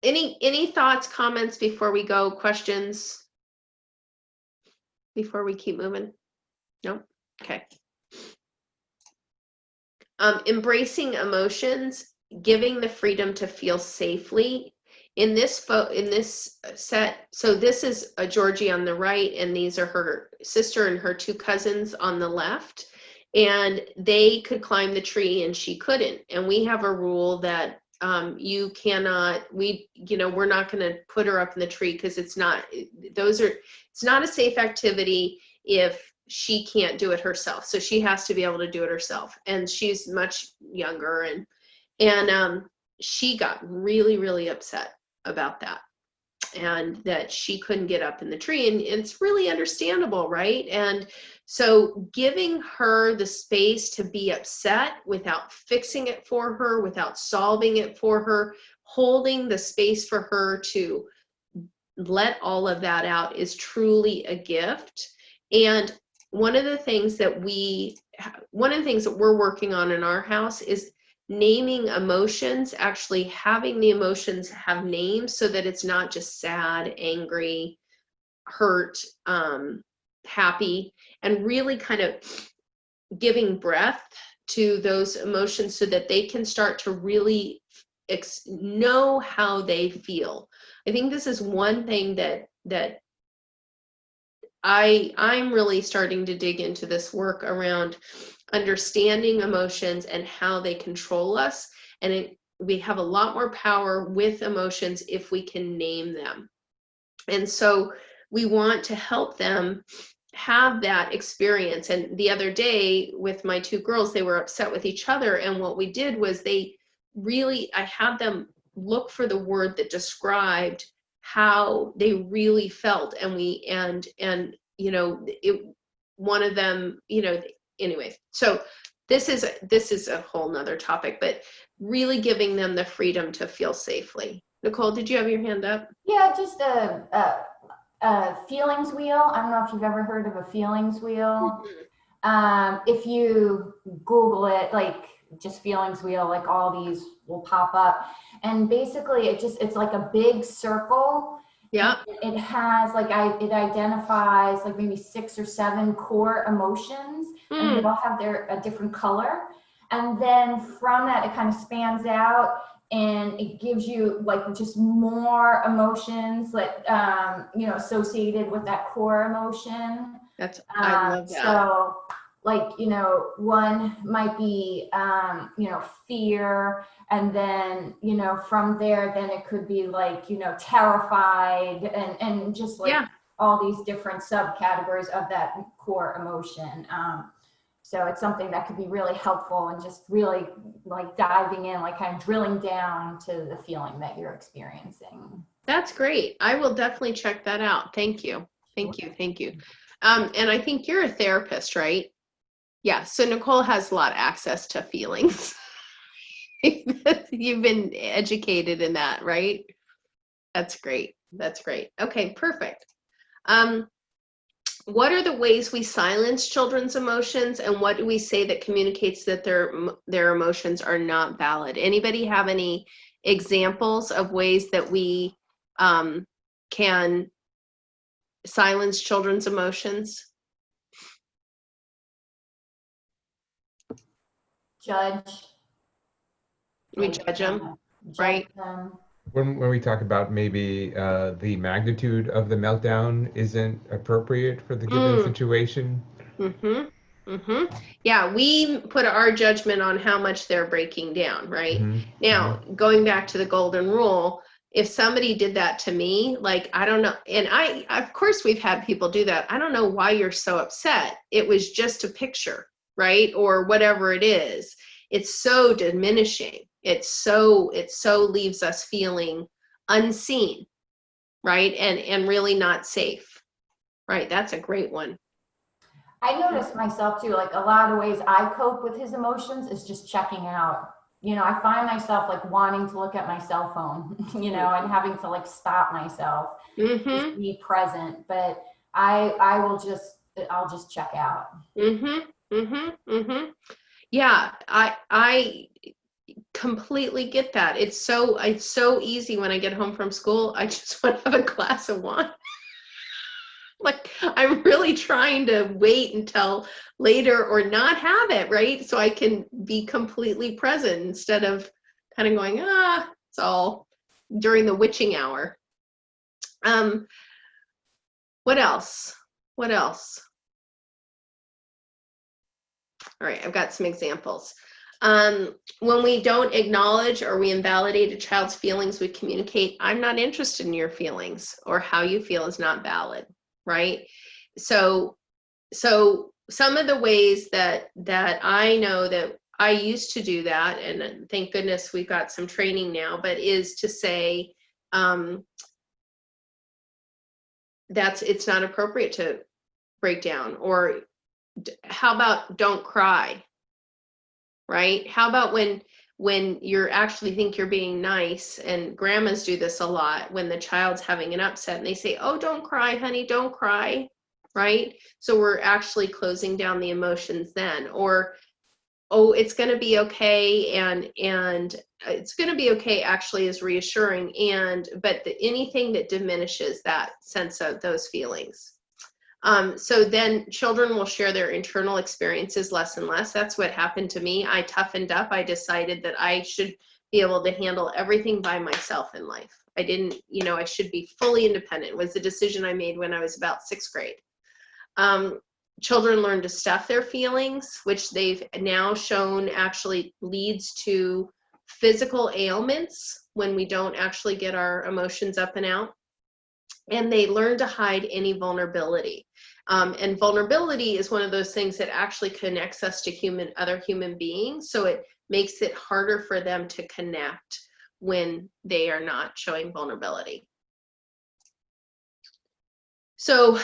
Any thoughts, comments before we go? Questions before we keep moving? No? Okay. Embracing emotions, giving the freedom to feel safely. In this set, so this is a Georgie on the right, and these are her sister and her two cousins on the left. And they could climb the tree and she couldn't. And we have a rule that you cannot, we're not going to put her up in the tree because it's not a safe activity if she can't do it herself. So she has to be able to do it herself. And she's much younger, and she got really, really upset about that, and that she couldn't get up in the tree. And it's really understandable, right? And so giving her the space to be upset without fixing it for her, without solving it for her, holding the space for her to let all of that out is truly a gift. And one of the things that we're working on in our house is naming emotions, actually having the emotions have names so that it's not just sad, angry, hurt, happy, and really kind of giving breath to those emotions so that they can start to really know how they feel. I think this is one thing that I'm really starting to dig into this work around understanding emotions and how they control us. And we have a lot more power with emotions if we can name them. And so we want to help them have that experience. And the other day with my two girls, they were upset with each other. And what we did was I had them look for the word that described how they really felt. And one of them, anyway, so this is a whole nother topic, but really giving them the freedom to feel safely. Nicole, did you have your hand up? Yeah, just a feelings wheel. I don't know if you've ever heard of a feelings wheel. Mm-hmm. If you Google it, like just feelings wheel, like all these will pop up. And basically it's like a big circle. Yeah. It has it identifies like maybe 6 or 7 core emotions, and they all have a different color. And then from that, it kind of spans out and it gives you like just more emotions that, associated with that core emotion. I love that. So one might be, fear. And then, from there, then it could be like, terrified and just all these different subcategories of that core emotion. So it's something that could be really helpful and just really like diving in, like kind of drilling down to the feeling that you're experiencing. That's great. I will definitely check that out. Thank you. Thank you. And I think you're a therapist, right? Yeah. So Nicole has a lot of access to feelings. You've been educated in that, right? That's great. Okay, perfect. What are the ways we silence children's emotions, and what do we say that communicates that their emotions are not valid? Anybody have any examples of ways that we can silence children's emotions? We judge them, right? When we talk about maybe the magnitude of the meltdown isn't appropriate for the given situation. Yeah, we put our judgment on how much they're breaking down, right? Now, going back to the golden rule, if somebody did that to me, like, I don't know, and of course we've had people do that. I don't know why you're so upset. It was just a picture, right? Or whatever it is. It's so diminishing. It so leaves us feeling unseen, right? And really not safe, right? That's a great one. I noticed myself too, like a lot of ways I cope with his emotions is just checking out. I find myself like wanting to look at my cell phone, and having to like stop myself, just be present. But I'll just check out. Yeah, completely get that. It's so easy when I get home from school. I just want to have a glass of wine. Like, I'm really trying to wait until later or not have it, right? So I can be completely present instead of kind of going, it's all during the witching hour. What else? What else? All right, I've got some examples. When we don't acknowledge or we invalidate a child's feelings, we communicate, I'm not interested in your feelings, or how you feel is not valid, right? So some of the ways that I know that I used to do that, and thank goodness we've got some training now, but is to say, it's not appropriate to break down, or how about don't cry, right? How about when you're actually think you're being nice, and grandmas do this a lot when the child's having an upset and they say, oh, don't cry, honey, don't cry, right? So we're actually closing down the emotions then. Or, oh, it's going to be okay, and it's going to be okay actually is reassuring, but anything that diminishes that sense of those feelings. So then children will share their internal experiences less and less. That's what happened to me. I toughened up. I decided that I should be able to handle everything by myself in life. I didn't, I should be fully independent. It was a decision I made when I was about 6th grade. Children learn to stuff their feelings, which they've now shown actually leads to physical ailments when we don't actually get our emotions up and out. And they learn to hide any vulnerability. And vulnerability is one of those things that actually connects us to other human beings. So it makes it harder for them to connect when they are not showing vulnerability. So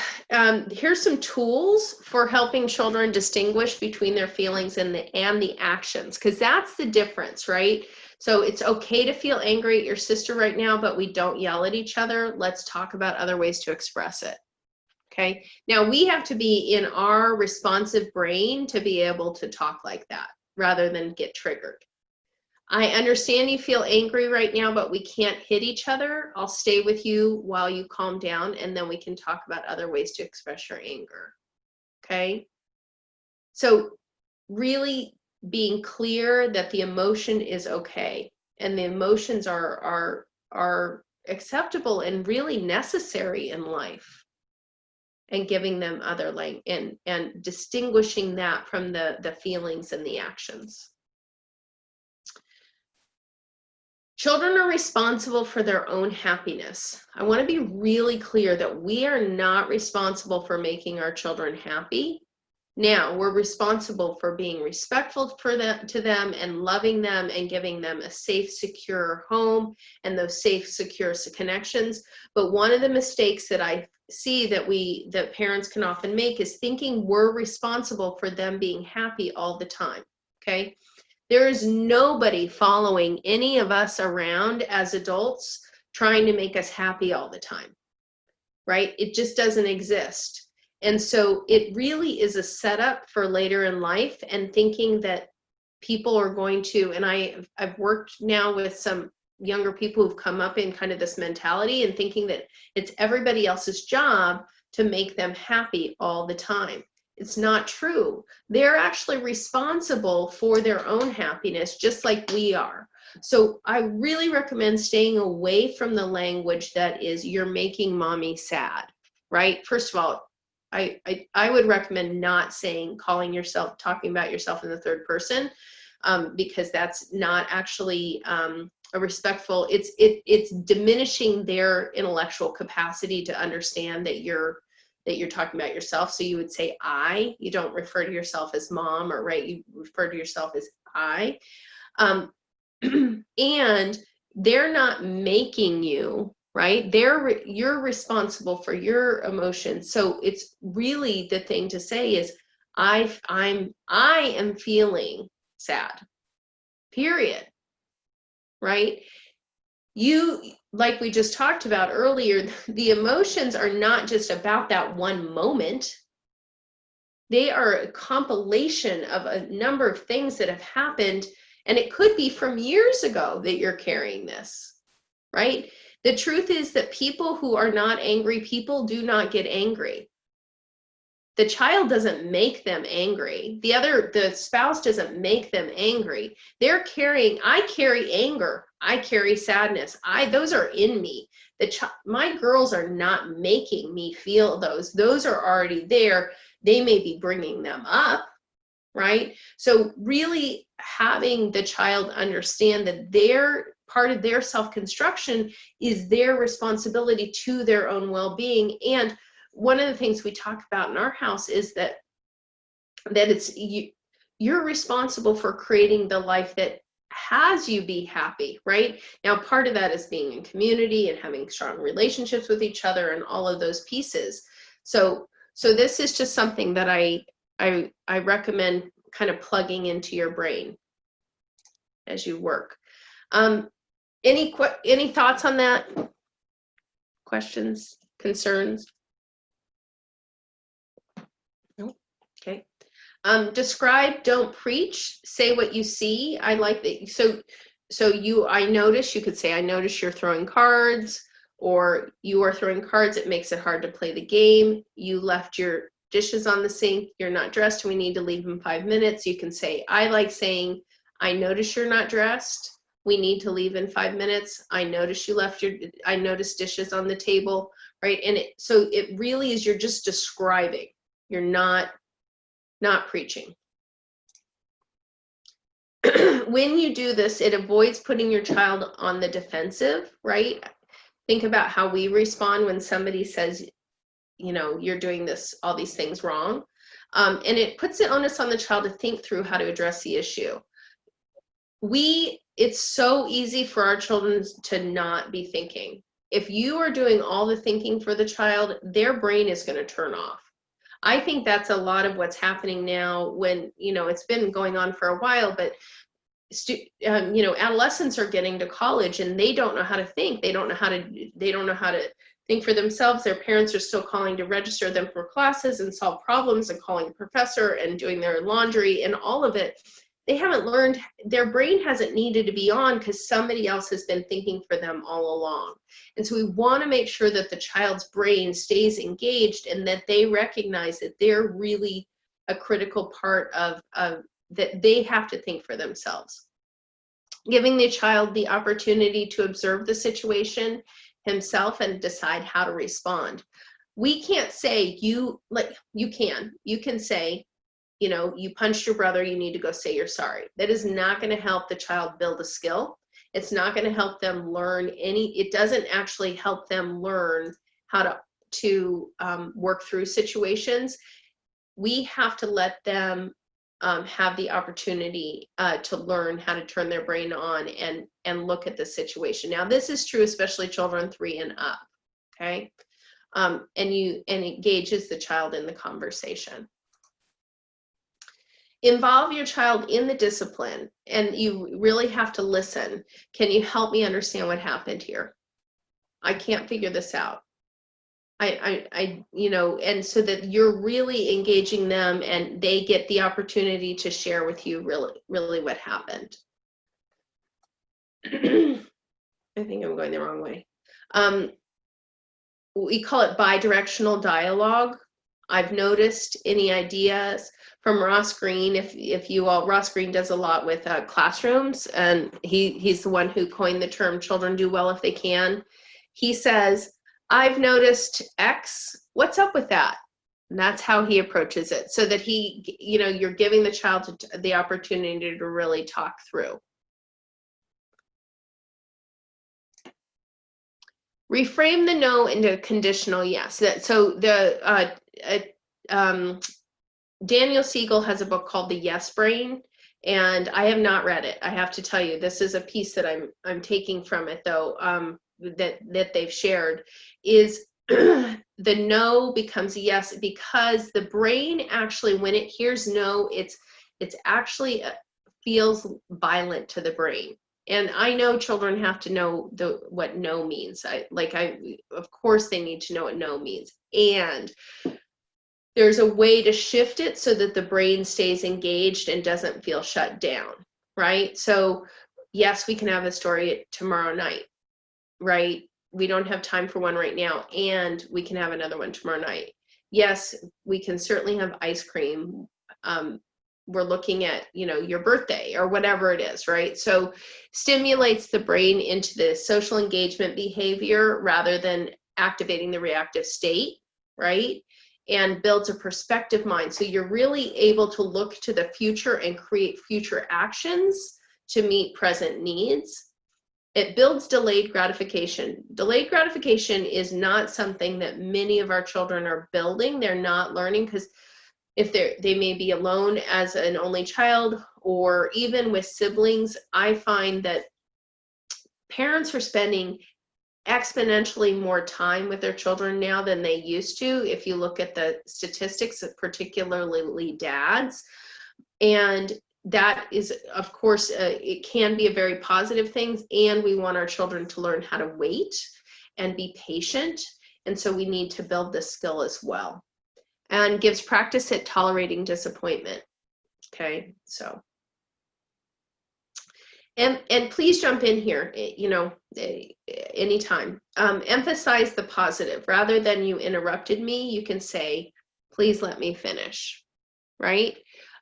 here's some tools for helping children distinguish between their feelings and the actions, because that's the difference, right? So it's okay to feel angry at your sister right now, but we don't yell at each other. Let's talk about other ways to express it. Okay. Now we have to be in our responsive brain to be able to talk like that rather than get triggered. I understand you feel angry right now, but we can't hit each other. I'll stay with you while you calm down, and then we can talk about other ways to express your anger. Okay. So really being clear that the emotion is okay, and the emotions are acceptable and really necessary in life, and giving them other language and distinguishing that from the feelings and the actions. Children are responsible for their own happiness. I want to be really clear that we are not responsible for making our children happy. Now, we're responsible for being respectful to them and loving them and giving them a safe, secure home and those safe, secure connections. But one of the mistakes that I see that parents can often make is thinking we're responsible for them being happy all the time, okay? There is nobody following any of us around as adults trying to make us happy all the time, right? It just doesn't exist. And so it really is a setup for later in life, and thinking that people are going to, and I've worked now with some younger people who've come up in kind of this mentality and thinking that it's everybody else's job to make them happy all the time. It's not true. They're actually responsible for their own happiness, just like we are. So I really recommend staying away from the language that is, you're making mommy sad, right? First of all, I would recommend not talking about yourself in the third person, because that's not actually a respectful, it's diminishing their intellectual capacity to understand that you're talking about yourself. So you would say I, you don't refer to yourself as mom, or right, you refer to yourself as I. And they're not making you, right? You're responsible for your emotions. So it's really, the thing to say is I am feeling sad, period, right? Like we just talked about earlier, the emotions are not just about that one moment. They are a compilation of a number of things that have happened And it could be from years ago that you're carrying this, right? The truth is that people who are not angry people do not get angry. The child doesn't make them angry. The spouse doesn't make them angry. They're carrying, I carry anger. I carry sadness. Those are in me. My girls are not making me feel those. Those are already there. They may be bringing them up, right? So really having the child understand that part of their self-construction is their responsibility to their own well-being. And one of the things we talk about in our house is that it's you're responsible for creating the life that has you be happy, right? Now, part of that is being in community and having strong relationships with each other and all of those pieces. So this is just something that I recommend kind of plugging into your brain as you work. Any thoughts on that? Questions, concerns? No? Okay. Describe, don't preach. Say what you see. I like that. I notice, you could say, I notice you're throwing cards, or you are throwing cards. It makes it hard to play the game. You left your dishes on the sink. You're not dressed. We need to leave in 5 minutes. You can say, I like saying, I notice you're not dressed. We need to leave in 5 minutes. I notice I noticed dishes on the table, right? And so it really is, you're just describing. You're not preaching. When you do this, it avoids putting your child on the defensive, right? Think about how we respond when somebody says, you're doing all these things wrong. And it puts the onus on the child to think through how to address the issue. It's so easy for our children to not be thinking. If you are doing all the thinking for the child, their brain is going to turn off. I think that's a lot of what's happening now when, it's been going on for a while, but adolescents are getting to college and they don't know how to think. They don't know how to think for themselves. Their parents are still calling to register them for classes and solve problems and calling the professor and doing their laundry and all of it. They haven't learned, their brain hasn't needed to be on because somebody else has been thinking for them all along. And so we want to make sure that the child's brain stays engaged and that they recognize that they're really a critical part of that they have to think for themselves. Giving the child the opportunity to observe the situation himself and decide how to respond. We can't say you can say, you punched your brother, you need to go say you're sorry. That is not going to help the child build a skill. It's not going to help them learn it doesn't actually help them learn how to work through situations. We have to let them have the opportunity to learn how to turn their brain on and look at the situation. Now, this is true, especially children 3 and up, okay? And engages the child in the conversation. Involve your child in the discipline, and you really have to listen. Can you help me understand what happened here? I can't figure this out. And so that you're really engaging them and they get the opportunity to share with you really what happened. I think I'm going the wrong way. We call it bi-directional dialogue. I've noticed any ideas from Ross Greene, Ross Greene does a lot with classrooms, and he's the one who coined the term children do well if they can. He says, I've noticed X, what's up with that? And that's how he approaches it, so that you're giving the child the opportunity to really talk through. Reframe the no into conditional yes. So Daniel Siegel has a book called The Yes Brain, and I have not read it. I have to tell you, this is a piece that I'm taking from it, though, that they've shared, is the no becomes a yes, because the brain actually, when it hears no, it's actually feels violent to the brain. And I know children have to know what no means. Of course they need to know what no means. And there's a way to shift it so that the brain stays engaged and doesn't feel shut down. right? So yes, we can have a story tomorrow night, right? We don't have time for one right now, and we can have another one tomorrow night. Yes, we can certainly have ice cream. We're looking at, you know, your birthday or whatever it is, right? So stimulates the brain into the social engagement behavior rather than activating the reactive state, right? And builds a perspective mind. So you're really able to look to the future and create future actions to meet present needs. It builds delayed gratification. Delayed gratification is not something that many of our children are building. They're not learning, because if they may be alone as an only child, or even with siblings, I find that parents are spending exponentially more time with their children now than they used to, if you look at the statistics, particularly dads. And that is, of course, it can be a very positive thing, and we want our children to learn how to wait and be patient, and so we need to build this skill as well. And gives practice at tolerating disappointment. Okay, so and please jump in here, you know, anytime. Emphasize the positive. Rather than "you interrupted me," you can say, "Please let me finish," right?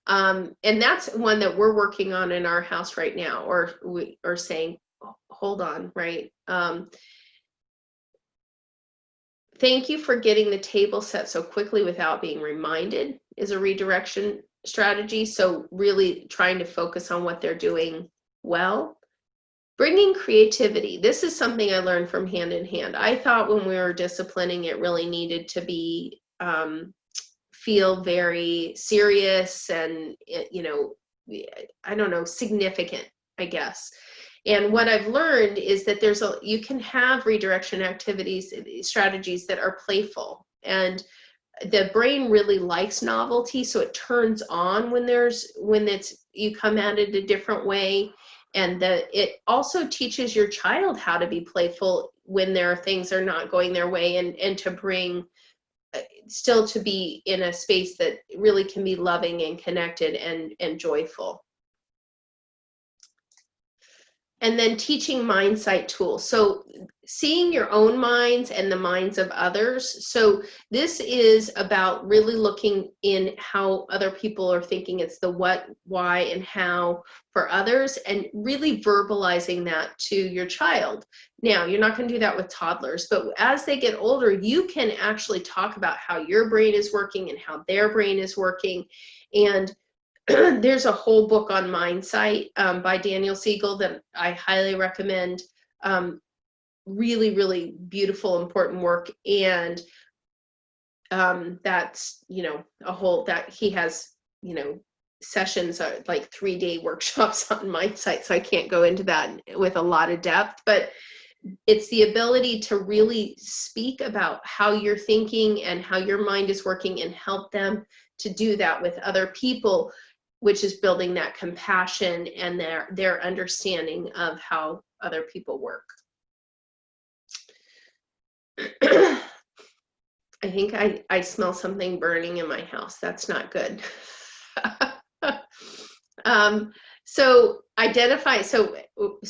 And that's one that we're working on in our house right now, or saying, "Hold on," right? "Thank you for getting the table set so quickly without being reminded," is a redirection strategy. So really trying to focus on what they're doing well. Bringing creativity. This is something I learned from Hand in Hand. I thought when we were disciplining, it really needed to be feel very serious and, you know, I don't know, significant, I guess. And what I've learned is that you can have redirection activities, strategies that are playful, and the brain really likes novelty, so it turns on when you come at it a different way. And it also teaches your child how to be playful when things are not going their way, and to bring still to be in a space that really can be loving and connected and joyful. And then teaching mind sight tools. So seeing your own minds and the minds of others. So this is about really looking in how other people are thinking. It's the what, why, and how for others, and really verbalizing that to your child. Now, you're not going to do that with toddlers, but as they get older, you can actually talk about how your brain is working and how their brain is working. And there's a whole book on Mind Sight by Daniel Siegel that I highly recommend. Really, really beautiful, important work. And that's, you know, that he has, you know, sessions, like 3-day workshops on Mind Sight. So I can't go into that with a lot of depth, but it's the ability to really speak about how you're thinking and how your mind is working, and help them to do that with other people, which is building that compassion and their understanding of how other people work. I think I smell something burning in my house. That's not good. So identify, so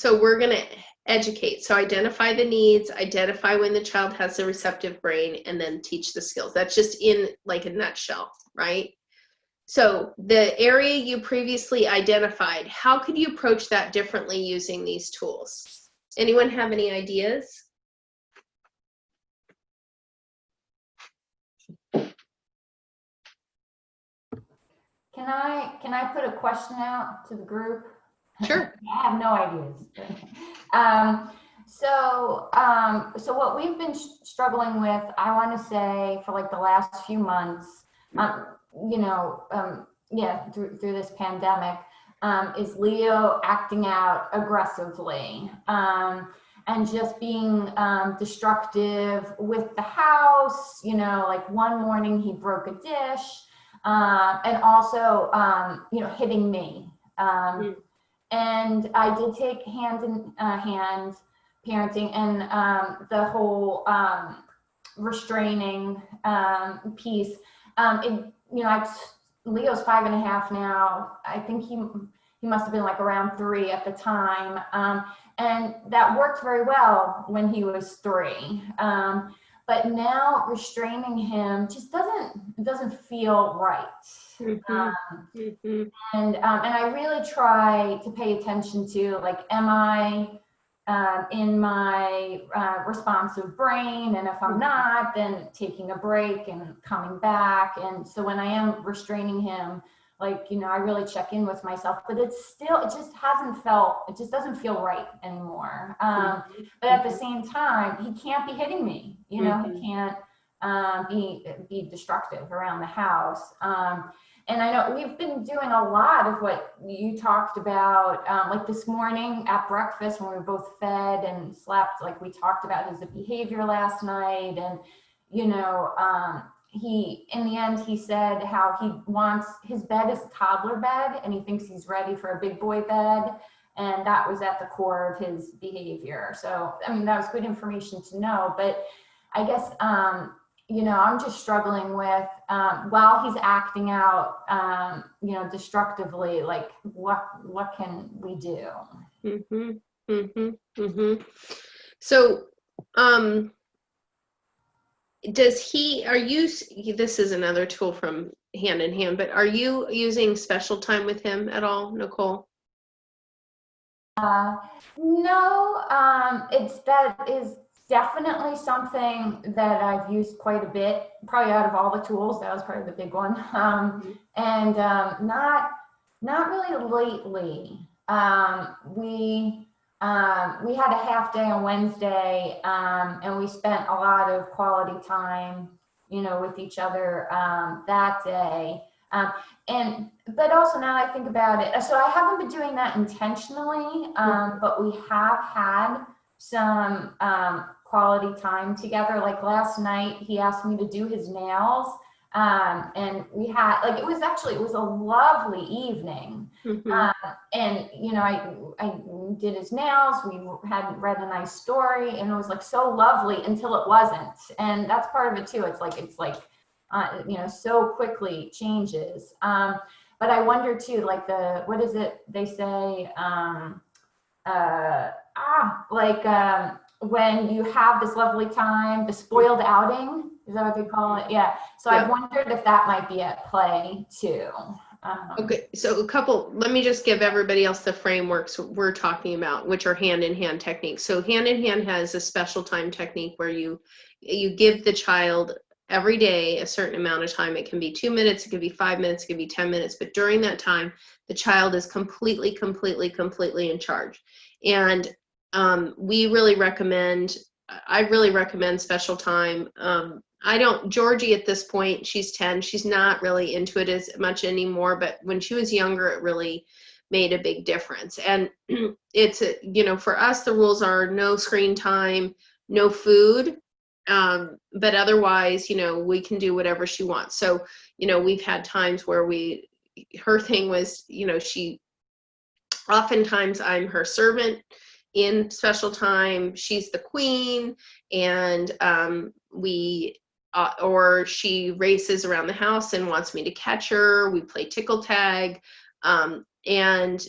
we're gonna educate. So identify the needs, identify when the child has a receptive brain, and then teach the skills. That's just in like a nutshell, right? So the area you previously identified, how could you approach that differently using these tools? Anyone have any ideas? Can I put a question out to the group? Sure. I have no ideas. So what we've been struggling with, I want to say, for like the last few months, you know, through this pandemic, is Leo acting out aggressively, and just being destructive with the house. You know, like one morning he broke a dish, and also, you know, hitting me. And I did take hand in hand parenting, and the whole restraining piece. You know, Leo's 5.5 now. I think he must have been like around 3 at the time. And that worked very well when he was 3. But now restraining him just doesn't feel right. And I really try to pay attention to, like, am I in my responsive brain? And if I'm not, then taking a break and coming back. And so when I am restraining him, like, I really check in with myself, but it just doesn't feel right anymore. But at the same time, he can't be hitting me, he can't be destructive around the house. And I know we've been doing a lot of what you talked about, like this morning at breakfast when we were both fed and slept, like we talked about his behavior last night. And, in the end, he said how he wants, his bed is a toddler bed and he thinks he's ready for a big boy bed. And that was at the core of his behavior. So, I mean, that was good information to know, but I guess, I'm just struggling with, while he's acting out, destructively, like what can we do? So, this is another tool from Hand in Hand, but are you using special time with him at all, Nicole? No, that is definitely something that I've used quite a bit, probably out of all the tools. That was probably the big one. And not really lately. We had a half day on Wednesday, and we spent a lot of quality time, with each other that day. But also now I think about it, so I haven't been doing that intentionally, but we have had some quality time together. Like last night, he asked me to do his nails, and we had, like, it was a lovely evening. And I did his nails. We had read a nice story, and it was like so lovely until it wasn't. And that's part of it too. It's like so quickly changes. But I wonder too, like what is it they say? When you have this lovely time, the spoiled outing, is that what they call it? Yeah. So I've wondered if that might be at play too. Okay, so let me just give everybody else the frameworks we're talking about, which are hand in hand techniques. So hand in hand has a special time technique where you give the child every day a certain amount of time. It can be 2 minutes, it could be 5 minutes, it could be 10 minutes, but during that time, the child is completely in charge. And I really recommend special time. Georgie at this point, she's 10, she's not really into it as much anymore, but when she was younger, it really made a big difference. And it's, for us, the rules are no screen time, no food, but otherwise, we can do whatever she wants. So, we've had times where her thing was, oftentimes I'm her servant in special time, she's the queen, and or she races around the house and wants me to catch her. We play tickle tag, and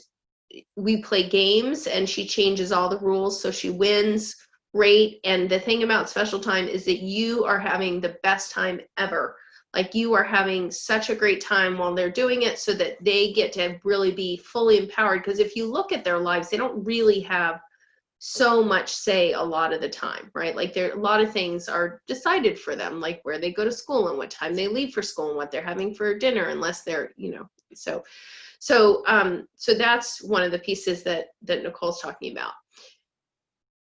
we play games, and she changes all the rules so she wins. Great. And the thing about special time is that you are having the best time ever. Like, you are having such a great time while they're doing it, so that they get to really be fully empowered. Because if you look at their lives, they don't really have so much say a lot of the time, right? Like, a lot of things are decided for them, like where they go to school and what time they leave for school and what they're having for dinner, unless they're, so that's one of the pieces that Nicole's talking about.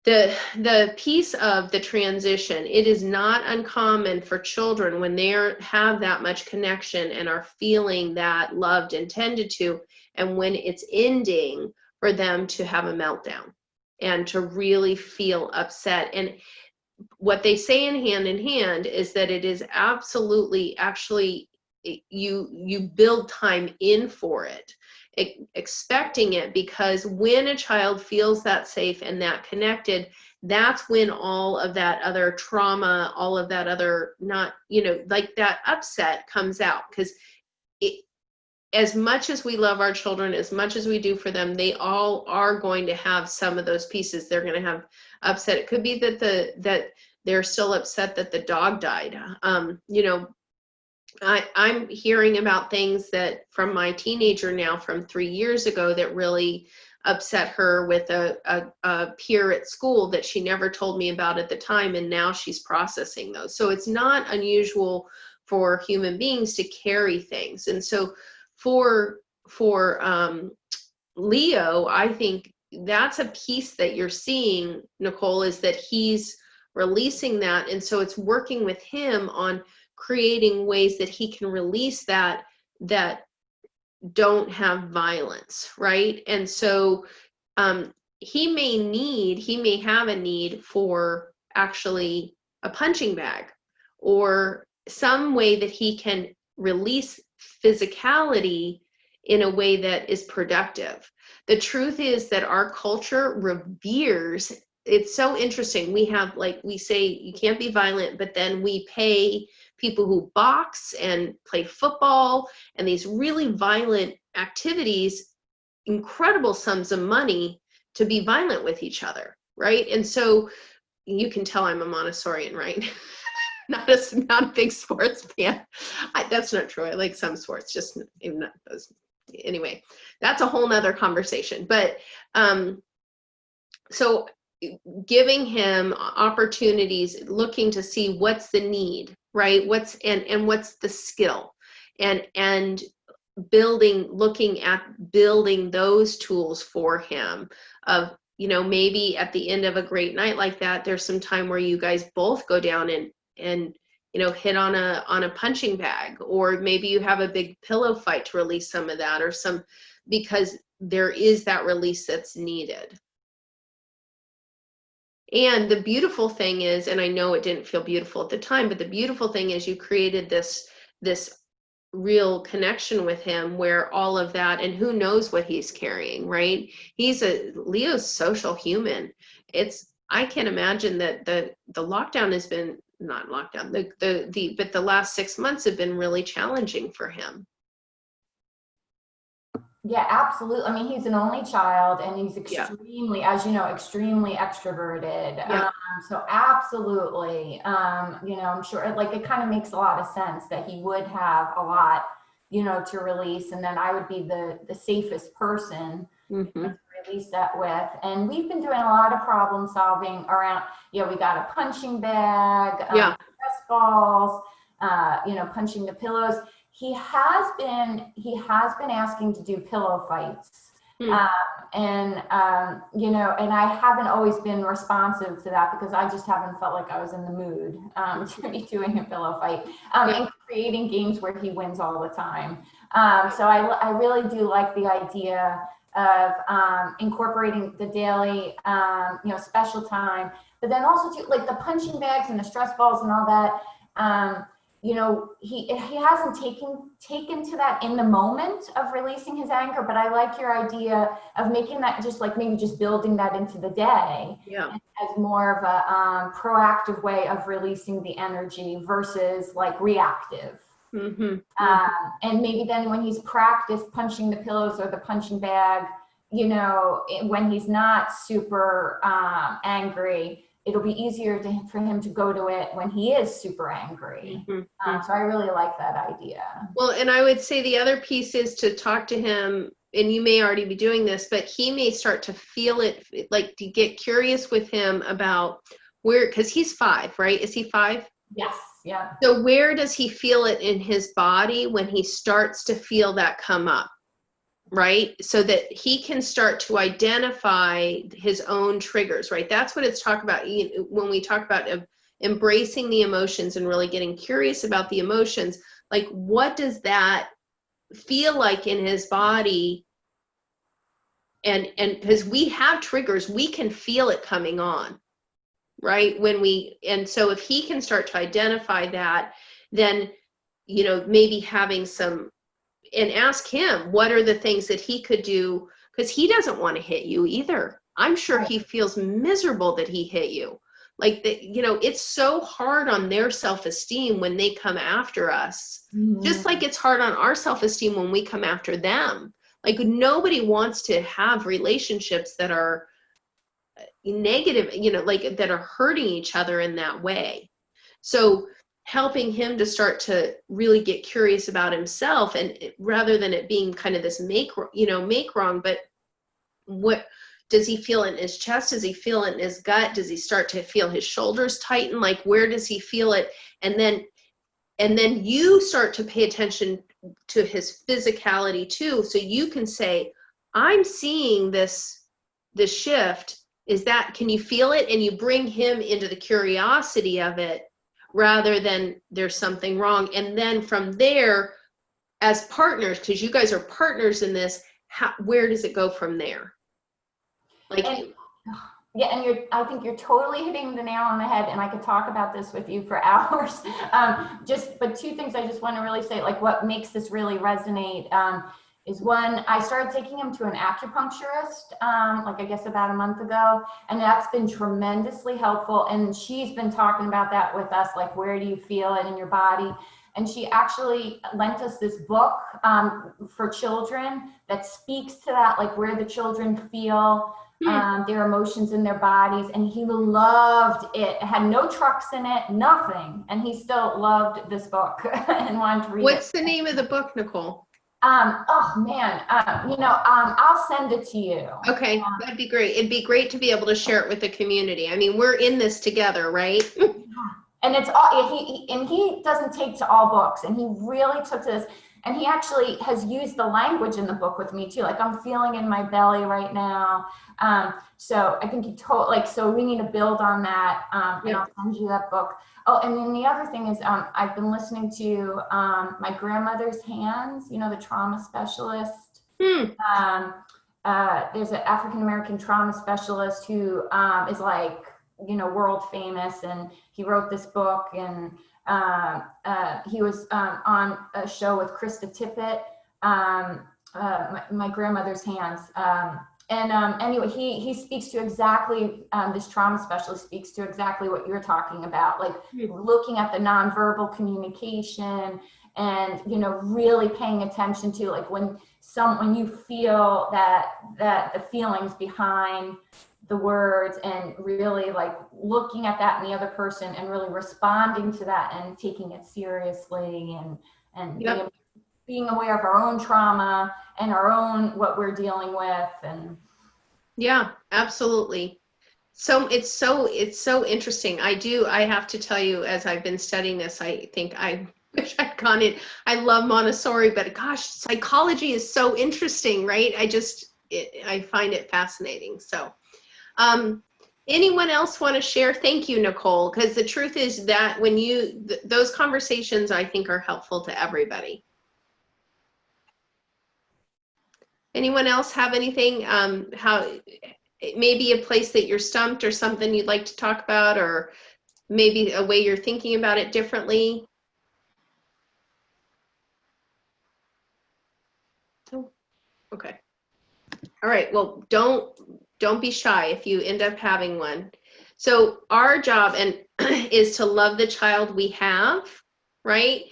The piece of the transition, it is not uncommon for children when they have that much connection and are feeling that loved and tended to, and when it's ending, for them to have a meltdown and to really feel upset. And what they say in Hand is that it is absolutely, actually, you build time in for it, expecting it, because when a child feels that safe and that connected, that's when all of that other trauma, all of that other, not, like that upset comes out. Because as much as we love our children, as much as we do for them, they all are going to have some of those pieces. They're going to have upset. It could be that they're still upset that the dog died. You know, I'm hearing about things that from my teenager now from 3 years ago that really upset her with a peer at school that she never told me about at the time, and now she's processing those. So it's not unusual for human beings to carry things. And so for Leo, I think that's a piece that you're seeing, Nicole, is that he's releasing that. And so it's working with him on creating ways that he can release that don't have violence, right? And so he may have a need for actually a punching bag or some way that he can release physicality in a way that is productive. The truth is that our culture reveres, it's so interesting. We have, like, we say you can't be violent, but then we pay people who box and play football and these really violent activities incredible sums of money to be violent with each other, right? And so you can tell I'm a Montessorian, right? not a big sports fan. That's not true. I like some sports, just even not those. Anyway, that's a whole nother conversation. But so giving him opportunities, looking to see what's the need, right? What's the skill, and looking at building those tools for him of, you know, maybe at the end of a great night like that, there's some time where you guys both go down and you know, hit on a punching bag, or maybe you have a big pillow fight to release some of that, or because there is that release that's needed. And the beautiful thing is, and I know it didn't feel beautiful at the time, but the beautiful thing is you created this real connection with him where all of that, and who knows what he's carrying, right? Leo's social human. I can't imagine that the lockdown has been, not lockdown, but the last 6 months have been really challenging for him. Yeah, absolutely. I mean, he's an only child and he's extremely, as you know, extremely extroverted. Yeah. So absolutely, you know, I'm sure like it kind of makes a lot of sense that he would have a lot, you know, to release, and then I would be the safest person to release that with. And we've been doing a lot of problem solving around, you know, we got a punching bag, stress balls, you know, punching the pillows. He has been asking to do pillow fights. And you know, and I haven't always been responsive to that because I just haven't felt like I was in the mood to be doing a pillow fight and creating games where he wins all the time. So I really do like the idea of incorporating the daily, you know, special time, but then also too, like the punching bags and the stress balls and all that. You know, he hasn't taken to that in the moment of releasing his anger, but I like your idea of making that just like maybe just building that into the day as more of a proactive way of releasing the energy versus like reactive. And maybe then when he's practiced punching the pillows or the punching bag, you know, when he's not super angry, it'll be easier for him to go to it when he is super angry. So I really like that idea. Well, and I would say the other piece is to talk to him, and you may already be doing this, but he may start to feel it, like to get curious with him about where, because he's 5, right? Is he 5? Yes. Yeah. So where does he feel it in his body when he starts to feel that come up? Right? So that he can start to identify his own triggers, right? That's what it's talking about when we talk about embracing the emotions and really getting curious about the emotions. Like, what does that feel like in his body? And because we have triggers, we can feel it coming on, right? And so if he can start to identify that, then, you know, maybe having some, and ask him what are the things that he could do, because he doesn't want to hit you either. I'm sure he feels miserable that he hit you. Like that, you know, it's so hard on their self-esteem when they come after us, just like it's hard on our self-esteem when we come after them. Like nobody wants to have relationships that are negative, you know, like that are hurting each other in that way. So helping him to start to really get curious about himself, and rather than it being kind of this make wrong, but what does he feel in his chest? Does he feel it in his gut? Does he start to feel his shoulders tighten? Like, where does he feel it? And then you start to pay attention to his physicality too. So you can say, I'm seeing this shift. Can you feel it? And you bring him into the curiosity of it rather than there's something wrong. And then from there, as partners, because you guys are partners in this, where does it go from there? Like, yeah, and I think you're totally hitting the nail on the head, and I could talk about this with you for hours. But two things I just want to really say, like what makes this really resonate is one, I started taking him to an acupuncturist, like I guess about a month ago, and that's been tremendously helpful. And she's been talking about that with us, like where do you feel it in your body? And she actually lent us this book for children that speaks to that, like where the children feel their emotions in their bodies. And he loved it. It had no trucks in it, nothing. And he still loved this book and wanted to read it. What's the name of the book, Nicole? Oh man, I'll send it to you. Okay, that'd be great. It'd be great to be able to share it with the community. I mean, we're in this together, right? And it's all he doesn't take to all books, and he really took to this, and he actually has used the language in the book with me too. Like, I'm feeling in my belly right now. So I think so we need to build on that. And I'll send you that book. Oh, and then the other thing is, I've been listening to my grandmother's hands, you know, the trauma specialist. There's an African-American trauma specialist who is like, you know, world famous, and he wrote this book, and he was on a show with Krista Tippett, my grandmother's hands. Anyway, he speaks to exactly, this trauma specialist speaks to exactly what you're talking about, like looking at the nonverbal communication and, you know, really paying attention to like when you feel that the feelings behind the words, and really like looking at that in the other person and really responding to that and taking it seriously, and being aware of our own trauma and our own what we're dealing with. And yeah, absolutely. So it's so interesting. I have to tell you, as I've been studying this, I think I wish I'd gone in. I love Montessori, but gosh, psychology is so interesting, right? I find it fascinating. So anyone else want to share? Thank you, Nicole, because the truth is that when those conversations, I think, are helpful to everybody. Anyone else have anything, how maybe a place that you're stumped or something you'd like to talk about, or maybe a way you're thinking about it differently? Oh, okay. All right. Well, don't be shy if you end up having one. So our job is to love the child we have, right?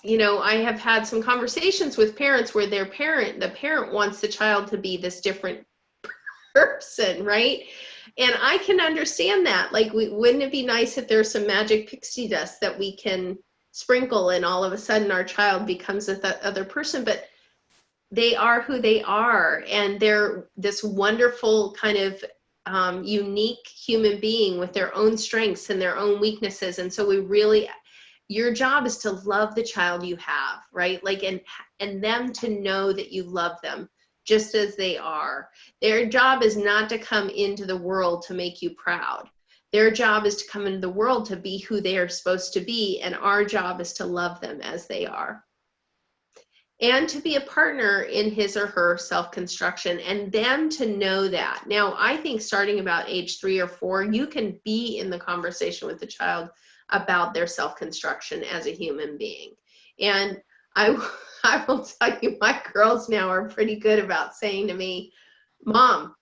You know, I have had some conversations with parents where the parent wants the child to be this different person, right? And I can understand that. Like, wouldn't it be nice if there's some magic pixie dust that we can sprinkle and all of a sudden our child becomes that other person? But they are who they are, and they're this wonderful kind of unique human being with their own strengths and their own weaknesses. And so your job is to love the child you have, right? Like, and them to know that you love them just as they are. Their job is not to come into the world to make you proud. Their job is to come into the world to be who they are supposed to be, and our job is to love them as they are. And to be a partner in his or her self-construction, and them to know that. Now, I think starting about age 3 or 4, you can be in the conversation with the child about their self-construction as a human being. And I will tell you, my girls now are pretty good about saying to me, Mom,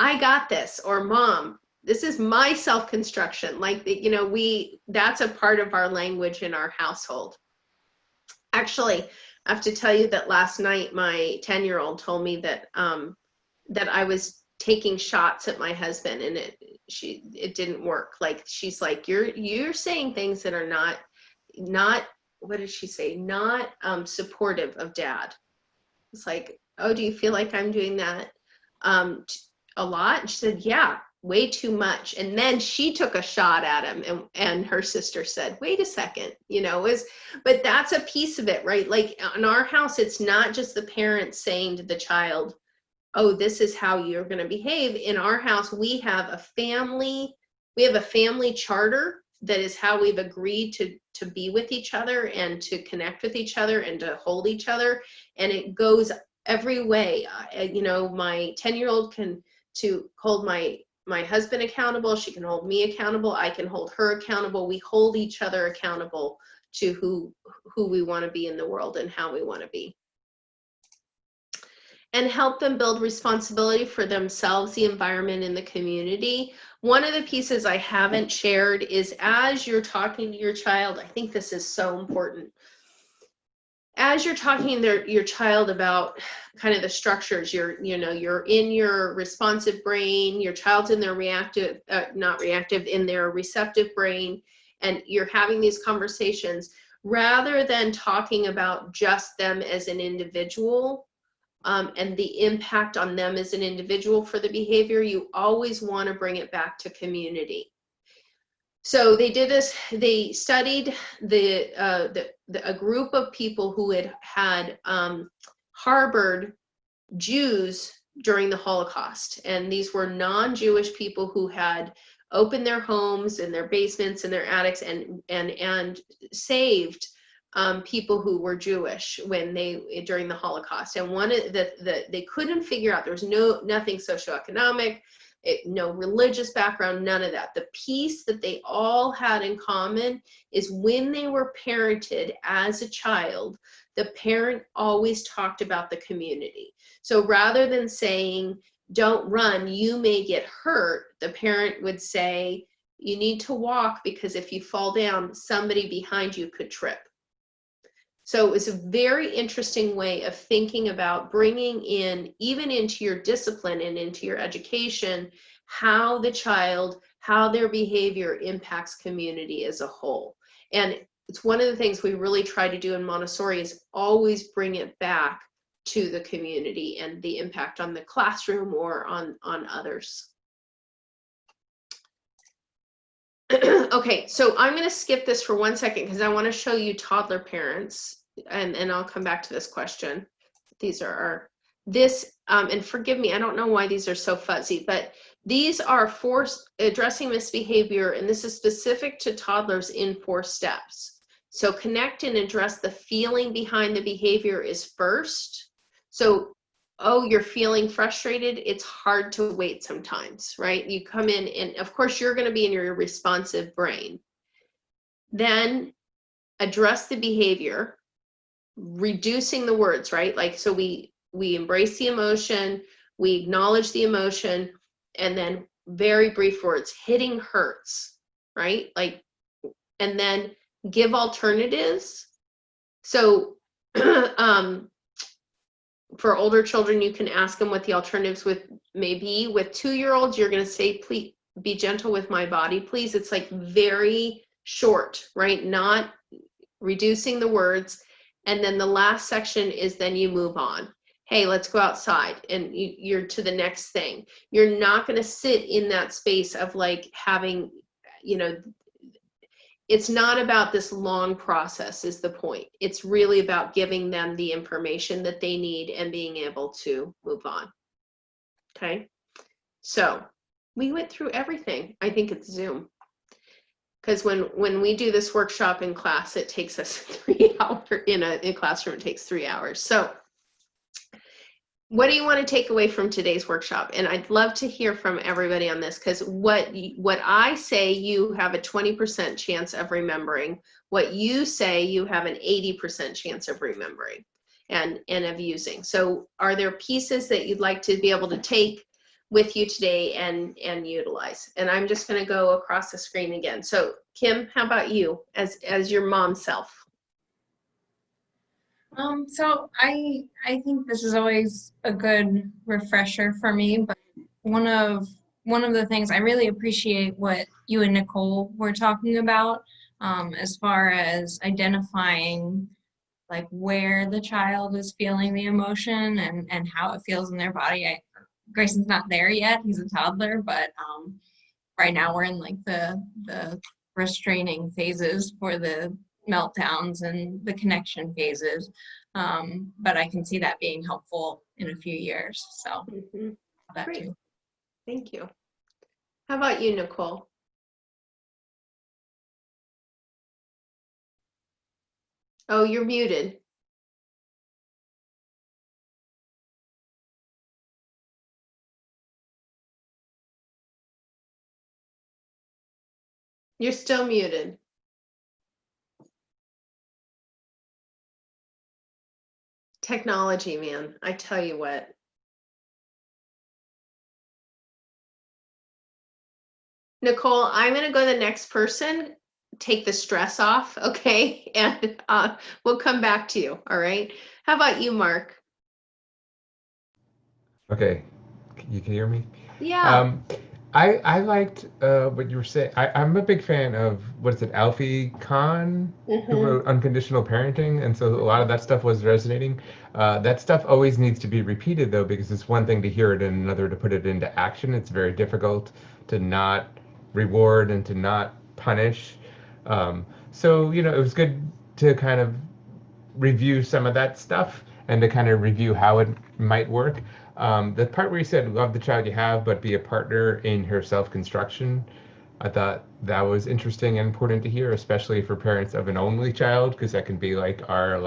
I got this, or Mom, this is my self-construction. Like, you know, that's a part of our language in our household. Actually, I have to tell you that last night my 10-year-old told me that that I was taking shots at my husband, and it didn't work. Like, she's like, you're saying things that are not what did she say? Not supportive of Dad. It's like, oh, do you feel like I'm doing that a lot? And she said, yeah, way too much. And then she took a shot at him, and her sister said, wait a second, you know, but that's a piece of it, right? Like, in our house, it's not just the parent saying to the child, oh, this is how you're going to behave. In our house, we have a family charter that is how we've agreed to be with each other and to connect with each other and to hold each other. And it goes every way. You know, my 10-year-old can hold my husband accountable. She can hold me accountable. I can hold her accountable. We hold each other accountable to who we want to be in the world and how we want to be. And help them build responsibility for themselves, the environment, and the community. One of the pieces I haven't shared is, as you're talking to your child, I think this is so important. As you're talking to your child about kind of the structures, you're in your responsive brain, your child's in their in their receptive brain, and you're having these conversations, rather than talking about just them as an individual, and the impact on them as an individual for the behavior, you always want to bring it back to community. So they did this, they studied a group of people who had harbored Jews during the Holocaust. And these were non-Jewish people who had opened their homes and their basements and their attics and saved people who were Jewish during the Holocaust. And they couldn't figure out, there was nothing socioeconomic, no religious background, none of that. The piece that they all had in common is when they were parented as a child, the parent always talked about the community. So rather than saying, don't run, you may get hurt, the parent would say, you need to walk because if you fall down, somebody behind you could trip. So it was a very interesting way of thinking about bringing in, even into your discipline and into your education, how their behavior impacts community as a whole. And it's one of the things we really try to do in Montessori is always bring it back to the community and the impact on the classroom or on others. Okay, so I'm going to skip this for 1 second because I want to show you toddler parents, and I'll come back to this question. These are and forgive me, I don't know why these are so fuzzy, but these are addressing misbehavior, and this is specific to toddlers in 4 steps. So connect and address the feeling behind the behavior is first. So, oh, you're feeling frustrated. It's hard to wait sometimes, right? You come in, and of course you're going to be in your responsive brain. Then address the behavior, reducing the words, right? Like, so we embrace the emotion, we acknowledge the emotion, and then very brief words. Hitting hurts, right? Like, and then give alternatives. So for older children, you can ask them what the alternatives may be. With 2-year-olds, you're going to say, please be gentle with my body, please. It's like very short, right? Not reducing the words. And then the last section is then you move on. Hey, let's go outside, and you're to the next thing. You're not going to sit in that space of like having, it's not about this long process is the point. It's really about giving them the information that they need and being able to move on. Okay. So we went through everything. I think it's Zoom. Because when we do this workshop in class, it takes us 3 hours. In a classroom, it takes 3 hours. So what do you want to take away from today's workshop? And I'd love to hear from everybody on this, because what I say, you have a 20% chance of remembering. What you say, you have an 80% chance of remembering and of using. So are there pieces that you'd like to be able to take with you today and utilize. And I'm just going to go across the screen again. So Kim, how about you as your mom self? So I think this is always a good refresher for me, but one of the things I really appreciate what you and Nicole were talking about, as far as identifying like where the child is feeling the emotion and how it feels in their body. Grayson's not there yet; he's a toddler, but right now we're in like the restraining phases for the meltdowns and the connection phases. But I can see that being helpful in a few years. So that Great. too. Thank you. How about you, Nicole? Oh, you're muted. You're still muted. Technology, man, I tell you what. Nicole, I'm going to go to the next person, take the stress off, okay? And we'll come back to you, all right? How about you, Mark? Okay, you can hear me? Yeah. I liked what you were saying. I'm a big fan of, what is it, Alfie Kahn, who wrote Unconditional Parenting, and so a lot of that stuff was resonating. That stuff always needs to be repeated, though, because it's one thing to hear it and another to put it into action. It's very difficult to not reward and to not punish. So, it was good to kind of review some of that stuff and to kind of review how it might work. The part where you said, love the child you have, but be a partner in her self-construction, I thought that was interesting and important to hear, especially for parents of an only child, because that can be like our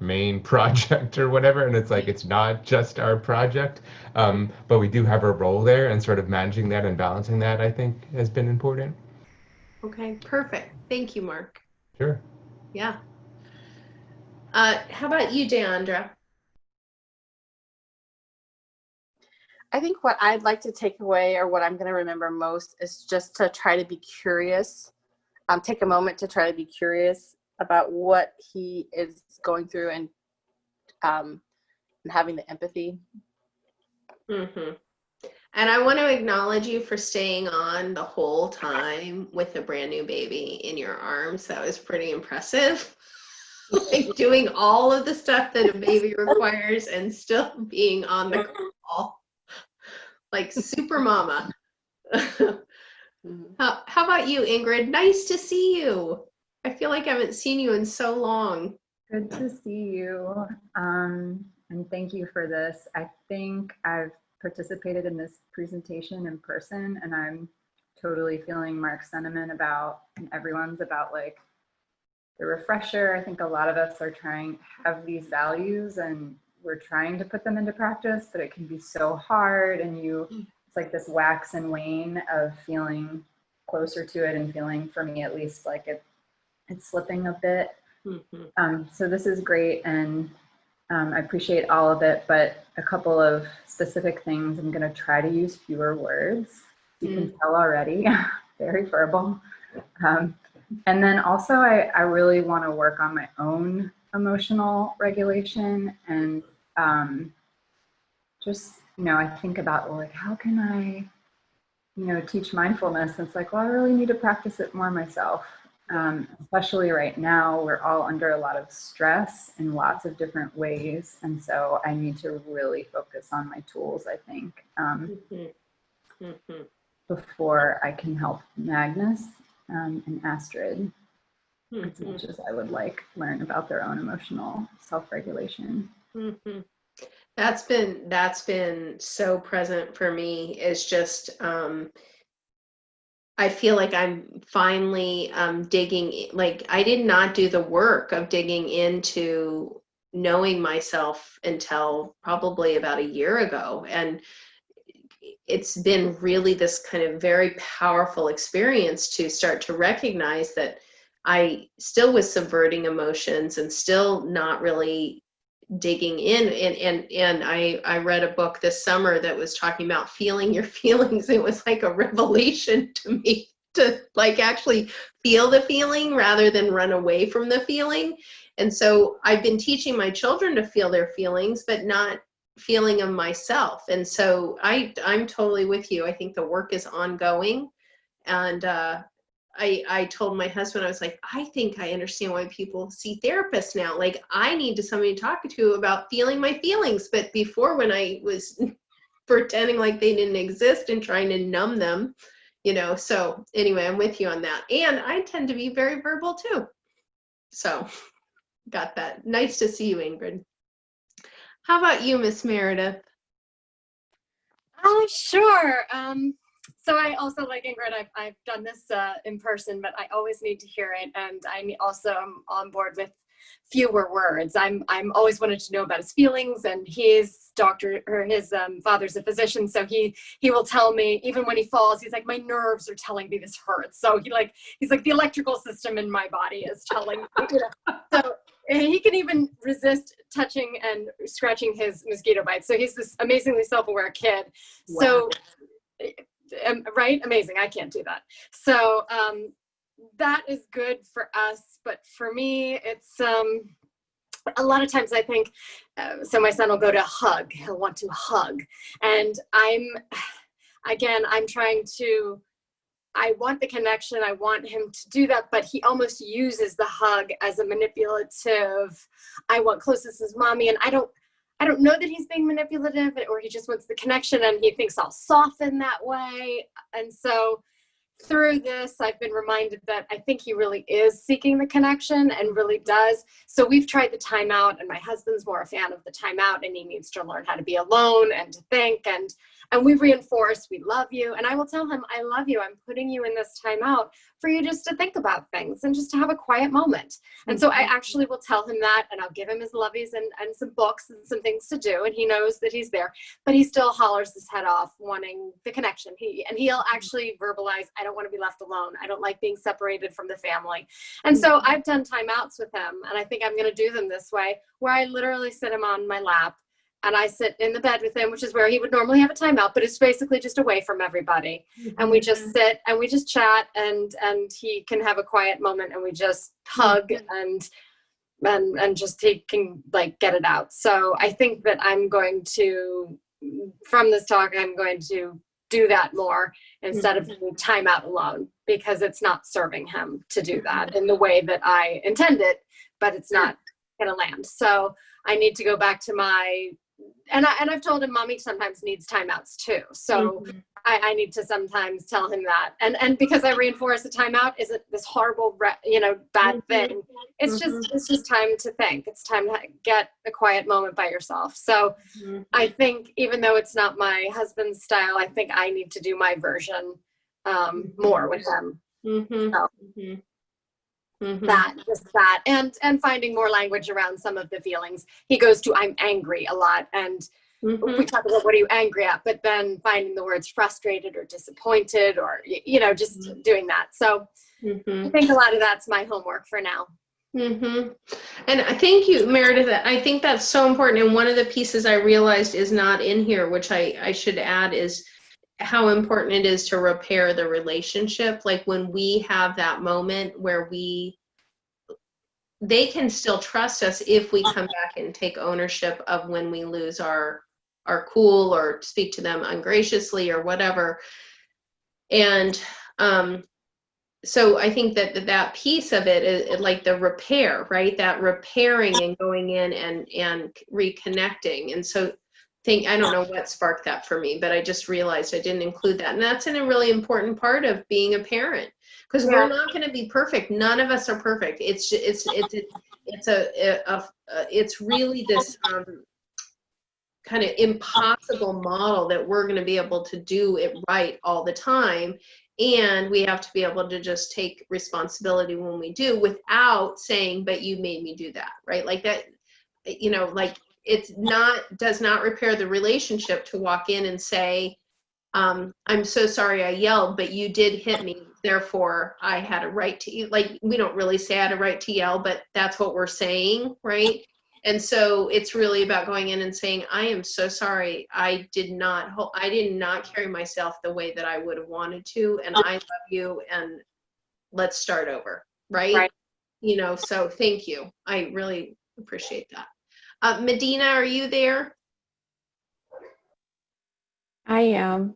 main project or whatever. And it's like, it's not just our project, but we do have a role there, and sort of managing that and balancing that, I think, has been important. Okay, perfect. Thank you, Mark. Sure. Yeah. How about you, Deandra? I think what I'd like to take away, or what I'm going to remember most, is just to try to be curious. Take a moment to try to be curious about what he is going through, and having the empathy. And I want to acknowledge you for staying on the whole time with a brand new baby in your arms. That was pretty impressive. Like doing all of the stuff that a baby requires and still being on the call. Like super mama. How about you, Ingrid? Nice to see you. I feel like I haven't seen you in so long. Good to see you. And thank you for this. I think I've participated in this presentation in person, and I'm totally feeling Mark's sentiment about, and everyone's about, like, the refresher. I think a lot of us are trying to have these values and we're trying to put them into practice, but it can be so hard, and it's like this wax and wane of feeling closer to it and feeling, for me at least, like it's slipping a bit. So this is great, and I appreciate all of it, but a couple of specific things. I'm going to try to use fewer words. You can tell already, very verbal. And then also I really want to work on my own emotional regulation, and just, I think about, like, how can I, teach mindfulness? And it's like, well, I really need to practice it more myself. Especially right now, we're all under a lot of stress in lots of different ways. And so I need to really focus on my tools, I think, before I can help Magnus and Astrid as much as I would learn about their own emotional self-regulation. That's been so present for me. Is just I feel like I'm finally digging, like I did not do the work of digging into knowing myself until probably about a year ago. And it's been really this kind of very powerful experience to start to recognize that I still was subverting emotions and still not really digging in. And I read a book this summer that was talking about feeling your feelings. It was like a revelation to me to like actually feel the feeling rather than run away from the feeling. And so I've been teaching my children to feel their feelings, but not feeling them myself. And so I'm totally with you. I think the work is ongoing. And I told my husband, I was like, I think I understand why people see therapists now. Like, I need somebody to talk to about feeling my feelings. But before, when I was pretending like they didn't exist and trying to numb them, so anyway, I'm with you on that. And I tend to be very verbal too. So got that. Nice to see you, Ingrid. How about you, Miss Meredith? Sure. So I also, like Ingrid, I've done this in person, but I always need to hear it. And I also am on board with fewer words. I'm always wanted to know about his feelings, and his doctor or his father's a physician. So he will tell me, even when he falls, he's like, my nerves are telling me this hurts. So he's like the electrical system in my body is telling me, So he can even resist touching and scratching his mosquito bites. So he's this amazingly self-aware kid. Wow. So, right? Amazing. I can't do that. So that is good for us. But for me, it's a lot of times I think, so my son will go to hug. He'll want to hug. And I'm trying to, I want the connection. I want him to do that, but he almost uses the hug as a manipulative, I want closeness as mommy. And I don't know that he's being manipulative, or he just wants the connection and he thinks I'll soften that way. And so through this, I've been reminded that I think he really is seeking the connection and really does. So we've tried the timeout, and my husband's more a fan of the timeout, and he needs to learn how to be alone and to think. And we reinforce, we love you. And I will tell him, I love you. I'm putting you in this timeout for you just to think about things and just to have a quiet moment. And so I actually will tell him that, and I'll give him his lovies and some books and some things to do. And he knows that he's there, but he still hollers his head off wanting the connection. He'll actually verbalize, I don't want to be left alone. I don't like being separated from the family. And so I've done timeouts with him, and I think I'm going to do them this way, where I literally sit him on my lap and I sit in the bed with him, which is where he would normally have a timeout, but it's basically just away from everybody. And we just sit and we just chat, and he can have a quiet moment, and we just hug and just he can like get it out. So I think that I'm going to, from this talk, I'm going to do that more instead of doing timeout alone, because it's not serving him to do that in the way that I intended, but it's not going to land. So I need to go back to my, and I've told him mommy sometimes needs timeouts too. So I need to sometimes tell him that. And because I reinforce the timeout isn't this horrible, bad thing. It's just time to think. It's time to get a quiet moment by yourself. So I think even though it's not my husband's style, I think I need to do my version more with him. That, and finding more language around some of the feelings. He goes to, I'm angry a lot. And we talk about, what are you angry at? But then finding the words frustrated or disappointed, or, just doing that. So I think a lot of that's my homework for now. And thank you, Meredith. I think that's so important. And one of the pieces I realized is not in here, which I should add, is how important it is to repair the relationship. Like when we have that moment where they can still trust us if we come back and take ownership of when we lose our cool, or speak to them ungraciously or whatever. And so I think that piece of it is like the repair, right? That repairing and going in and reconnecting. And so I don't know what sparked that for me, but I just realized I didn't include that. And that's a really important part of being a parent, because we're not going to be perfect. None of us are perfect. It's really this kind of impossible model that we're going to be able to do it right all the time. And we have to be able to just take responsibility when we do, without saying, but you made me do that, right? Like that, like does not repair the relationship to walk in and say, I'm so sorry I yelled, but you did hit me, therefore I had a right to, like, we don't really say I had a right to yell, but that's what we're saying, right? And so it's really about going in and saying, I am so sorry. I did not carry myself the way that I would have wanted to. And I love you. And let's start over. Right. You know, so thank you. I really appreciate that. Medina, are you there? I am.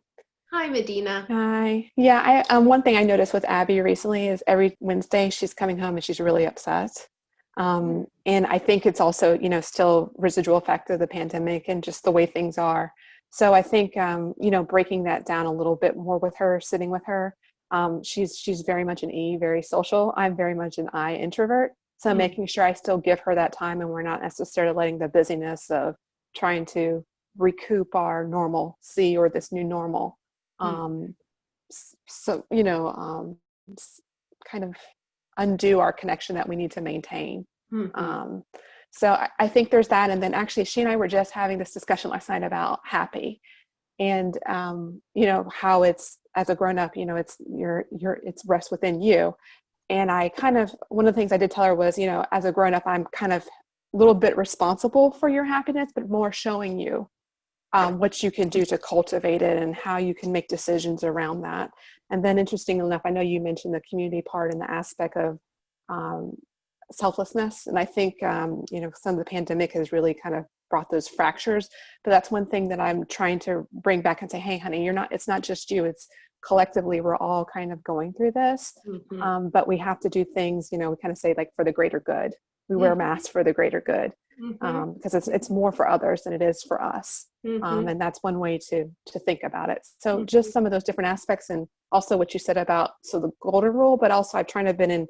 Hi, Medina. Hi. Yeah, one thing I noticed with Abby recently is every Wednesday she's coming home and she's really upset. And I think it's also, you know, still residual effect of the pandemic and just the way things are. So I think, you know, breaking that down a little bit more with her, sitting with her. She's very much an E, very social. I'm very much an I introvert. So making sure I still give her that time and we're not necessarily letting the busyness of trying to recoup our normalcy or this new normal. So, you know, kind of undo our connection that we need to maintain. So I think there's that. And then actually she and I were just having this discussion last night about happy and, you know, how it's, as a grown-up, you know, it's rests within you. And I kind of, one of the things I did tell her was, you know, as a grown-up, I'm kind of a little bit responsible for your happiness, but more showing you what you can do to cultivate it and how you can make decisions around that. And then interestingly enough, I know you mentioned the community part and the aspect of selflessness. And I think, you know, some of the pandemic has really kind of brought those fractures, but that's one thing that I'm trying to bring back and say, hey, honey, it's not just you, it's collectively, we're all kind of going through this, but we have to do things, you know, we kind of say like for the greater good. We wear masks for the greater good, because it's more for others than it is for us. And that's one way to think about it. So just some of those different aspects, and also what you said about, so the golden rule, but also I've tried to have been in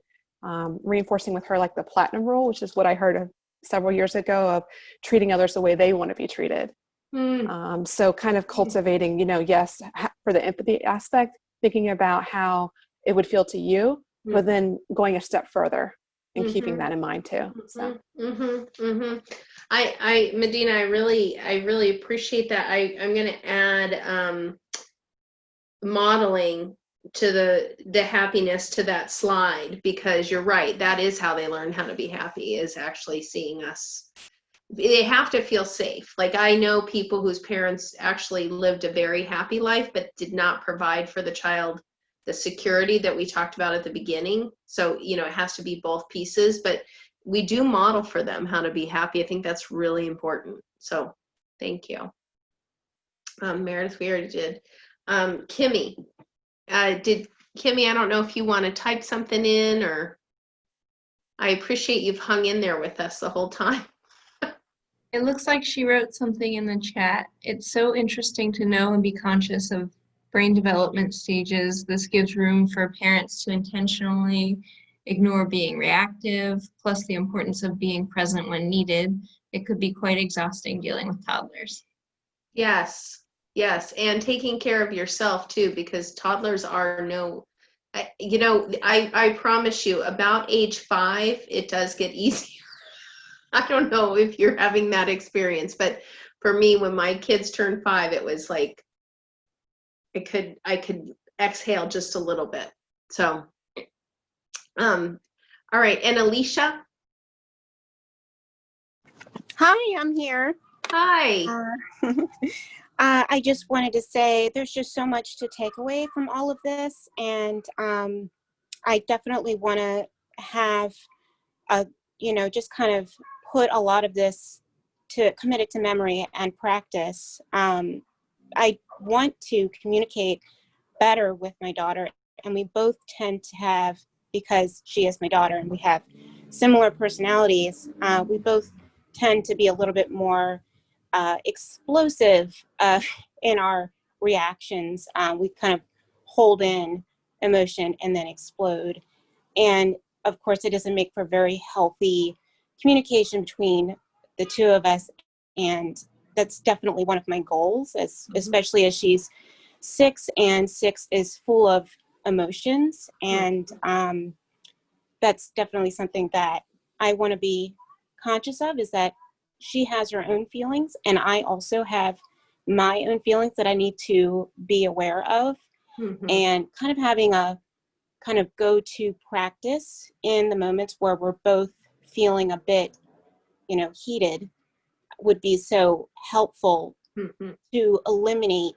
reinforcing with her like the platinum rule, which is what I heard of several years ago, of treating others the way they want to be treated. So kind of cultivating, you know, yes, for the empathy aspect, thinking about how it would feel to you, but then going a step further and keeping that in mind too. So. Medina, I really appreciate that. I'm going to add modeling to the happiness to that slide, because you're right. That is how they learn how to be happy, is actually seeing us. They have to feel safe. Like I know people whose parents actually lived a very happy life, but did not provide for the child the security that we talked about at the beginning. So, you know, it has to be both pieces, but we do model for them how to be happy. I think that's really important. So thank you. Meredith, we already did. Kimmy, I don't know if you want to type something in, or I appreciate you've hung in there with us the whole time. It looks like she wrote something in the chat. It's so interesting to know and be conscious of brain development stages. This gives room for parents to intentionally ignore being reactive, plus the importance of being present when needed. It could be quite exhausting dealing with toddlers. Yes, and taking care of yourself too, because toddlers are I promise you, about age 5, it does get easier. I don't know if you're having that experience, but for me, when my kids turned 5, it was like I could exhale just a little bit. So, all right, and Alicia. Hi, I'm here. Hi. I just wanted to say there's just so much to take away from all of this, and I definitely want to have just kind of put a lot of this commit it to memory and practice. I want to communicate better with my daughter, and we both tend to have, because she is my daughter and we have similar personalities, we both tend to be a little bit more explosive in our reactions. We kind of hold in emotion and then explode. And of course, it doesn't make for very healthy communication between the two of us. And that's definitely one of my goals, especially as she's 6, and 6 is full of emotions. And that's definitely something that I want to be conscious of, is that she has her own feelings, and I also have my own feelings that I need to be aware of, and kind of having a kind of go-to practice in the moments where we're both feeling a bit heated would be so helpful to eliminate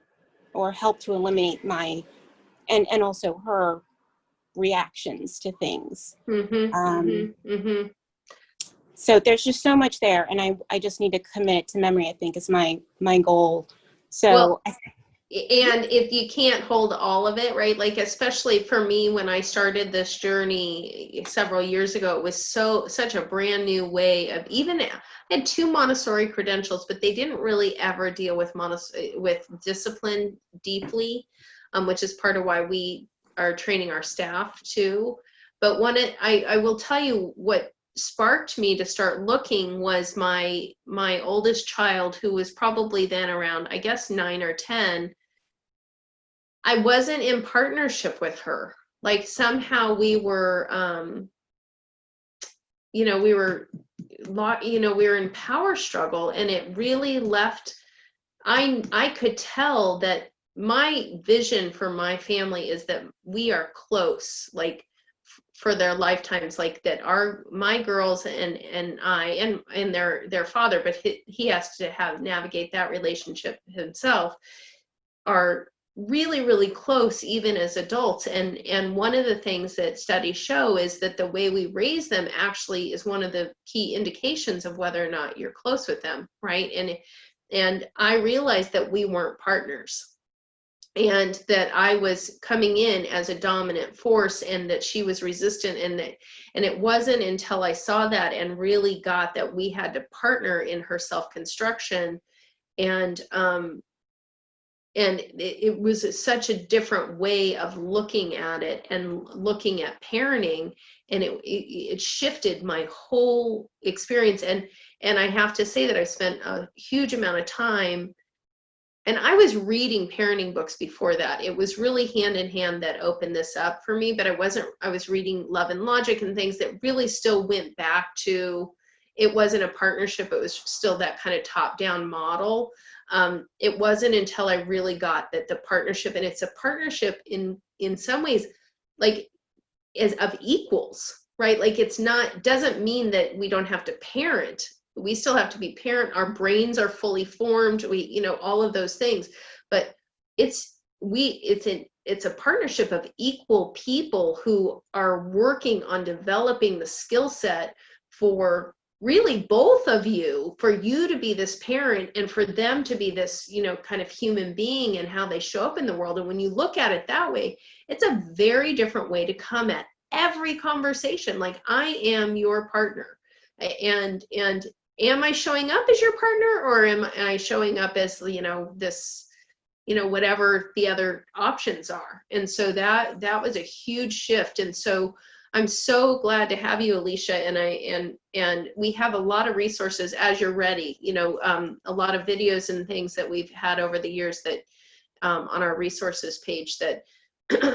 or help to eliminate my and also her reactions to things. So there's just so much there, and I just need to commit it to memory, I think, is my goal. So well, and if you can't hold all of it, right, like especially for me when I started this journey several years ago, it was such a brand new way of, even I had 2 Montessori credentials, but they didn't really ever deal with discipline deeply, which is part of why we are training our staff too. But I will tell you what sparked me to start looking was my oldest child, who was probably then around, I guess, 9 or 10. I wasn't in partnership with her. Like somehow we were, we were in power struggle, and it really left, I could tell that my vision for my family is that we are close, like for their lifetimes, like that my girls and I and their father, but he has to navigate that relationship himself, are really, really close even as adults. And one of the things that studies show is that the way we raise them actually is one of the key indications of whether or not you're close with them, right? And I realized that we weren't partners, and that I was coming in as a dominant force, and that she was resistant, and it wasn't until I saw that and really got that we had to partner in her self-construction, and it was such a different way of looking at it and looking at parenting, and it shifted my whole experience. And I have to say that I spent a huge amount of time, and I was reading parenting books before that. It was really Hand in Hand that opened this up for me, but I was reading Love and Logic and things that really still went back to, it wasn't a partnership, it was still that kind of top-down model. It wasn't until I really got that the partnership, and it's a partnership in some ways, like as of equals, right? Like doesn't mean that we don't have to parent. We still have to be parent. Our brains are fully formed. All of those things, but it's a partnership of equal people who are working on developing the skill set for really both of you, for you to be this parent and for them to be this, kind of human being and how they show up in the world. And when you look at it that way, it's a very different way to come at every conversation. Like, I am your partner, and am I showing up as your partner, or am I showing up as, this, whatever the other options are? And so that was a huge shift. And so I'm so glad to have you, Alicia, and we have a lot of resources as you're ready, a lot of videos and things that we've had over the years that on our resources page that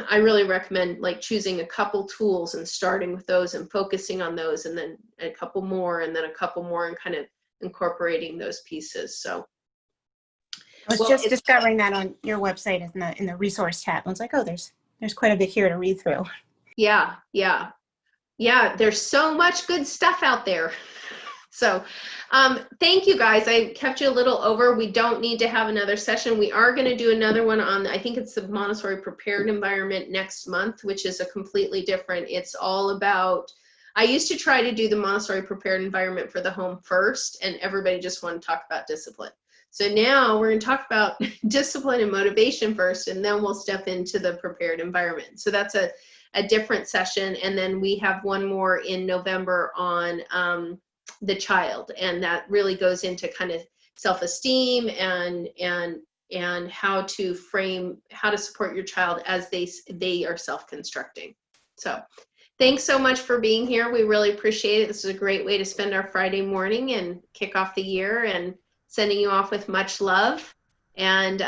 I really recommend, like choosing a couple tools and starting with those and focusing on those, and then a couple more, and then a couple more, and kind of incorporating those pieces. So I was just discovering that on your website in the resource tab. I was like, oh, there's quite a bit here to read through. Yeah. There's so much good stuff out there. So thank you guys. I kept you a little over. We don't need to have another session. We are going to do another one on, I think it's the Montessori prepared environment next month, which is a completely different, it's all about, I used to try to do the Montessori prepared environment for the home first, and everybody just wanted to talk about discipline. So now we're going to talk about discipline and motivation first, and then we'll step into the prepared environment. So that's a different session. And then we have one more in November on the child, and that really goes into kind of self-esteem and how to support your child as they are self-constructing. So thanks so much for being here. We really appreciate it. This is a great way to spend our Friday morning and kick off the year, and sending you off with much love, and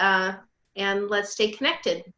let's stay connected.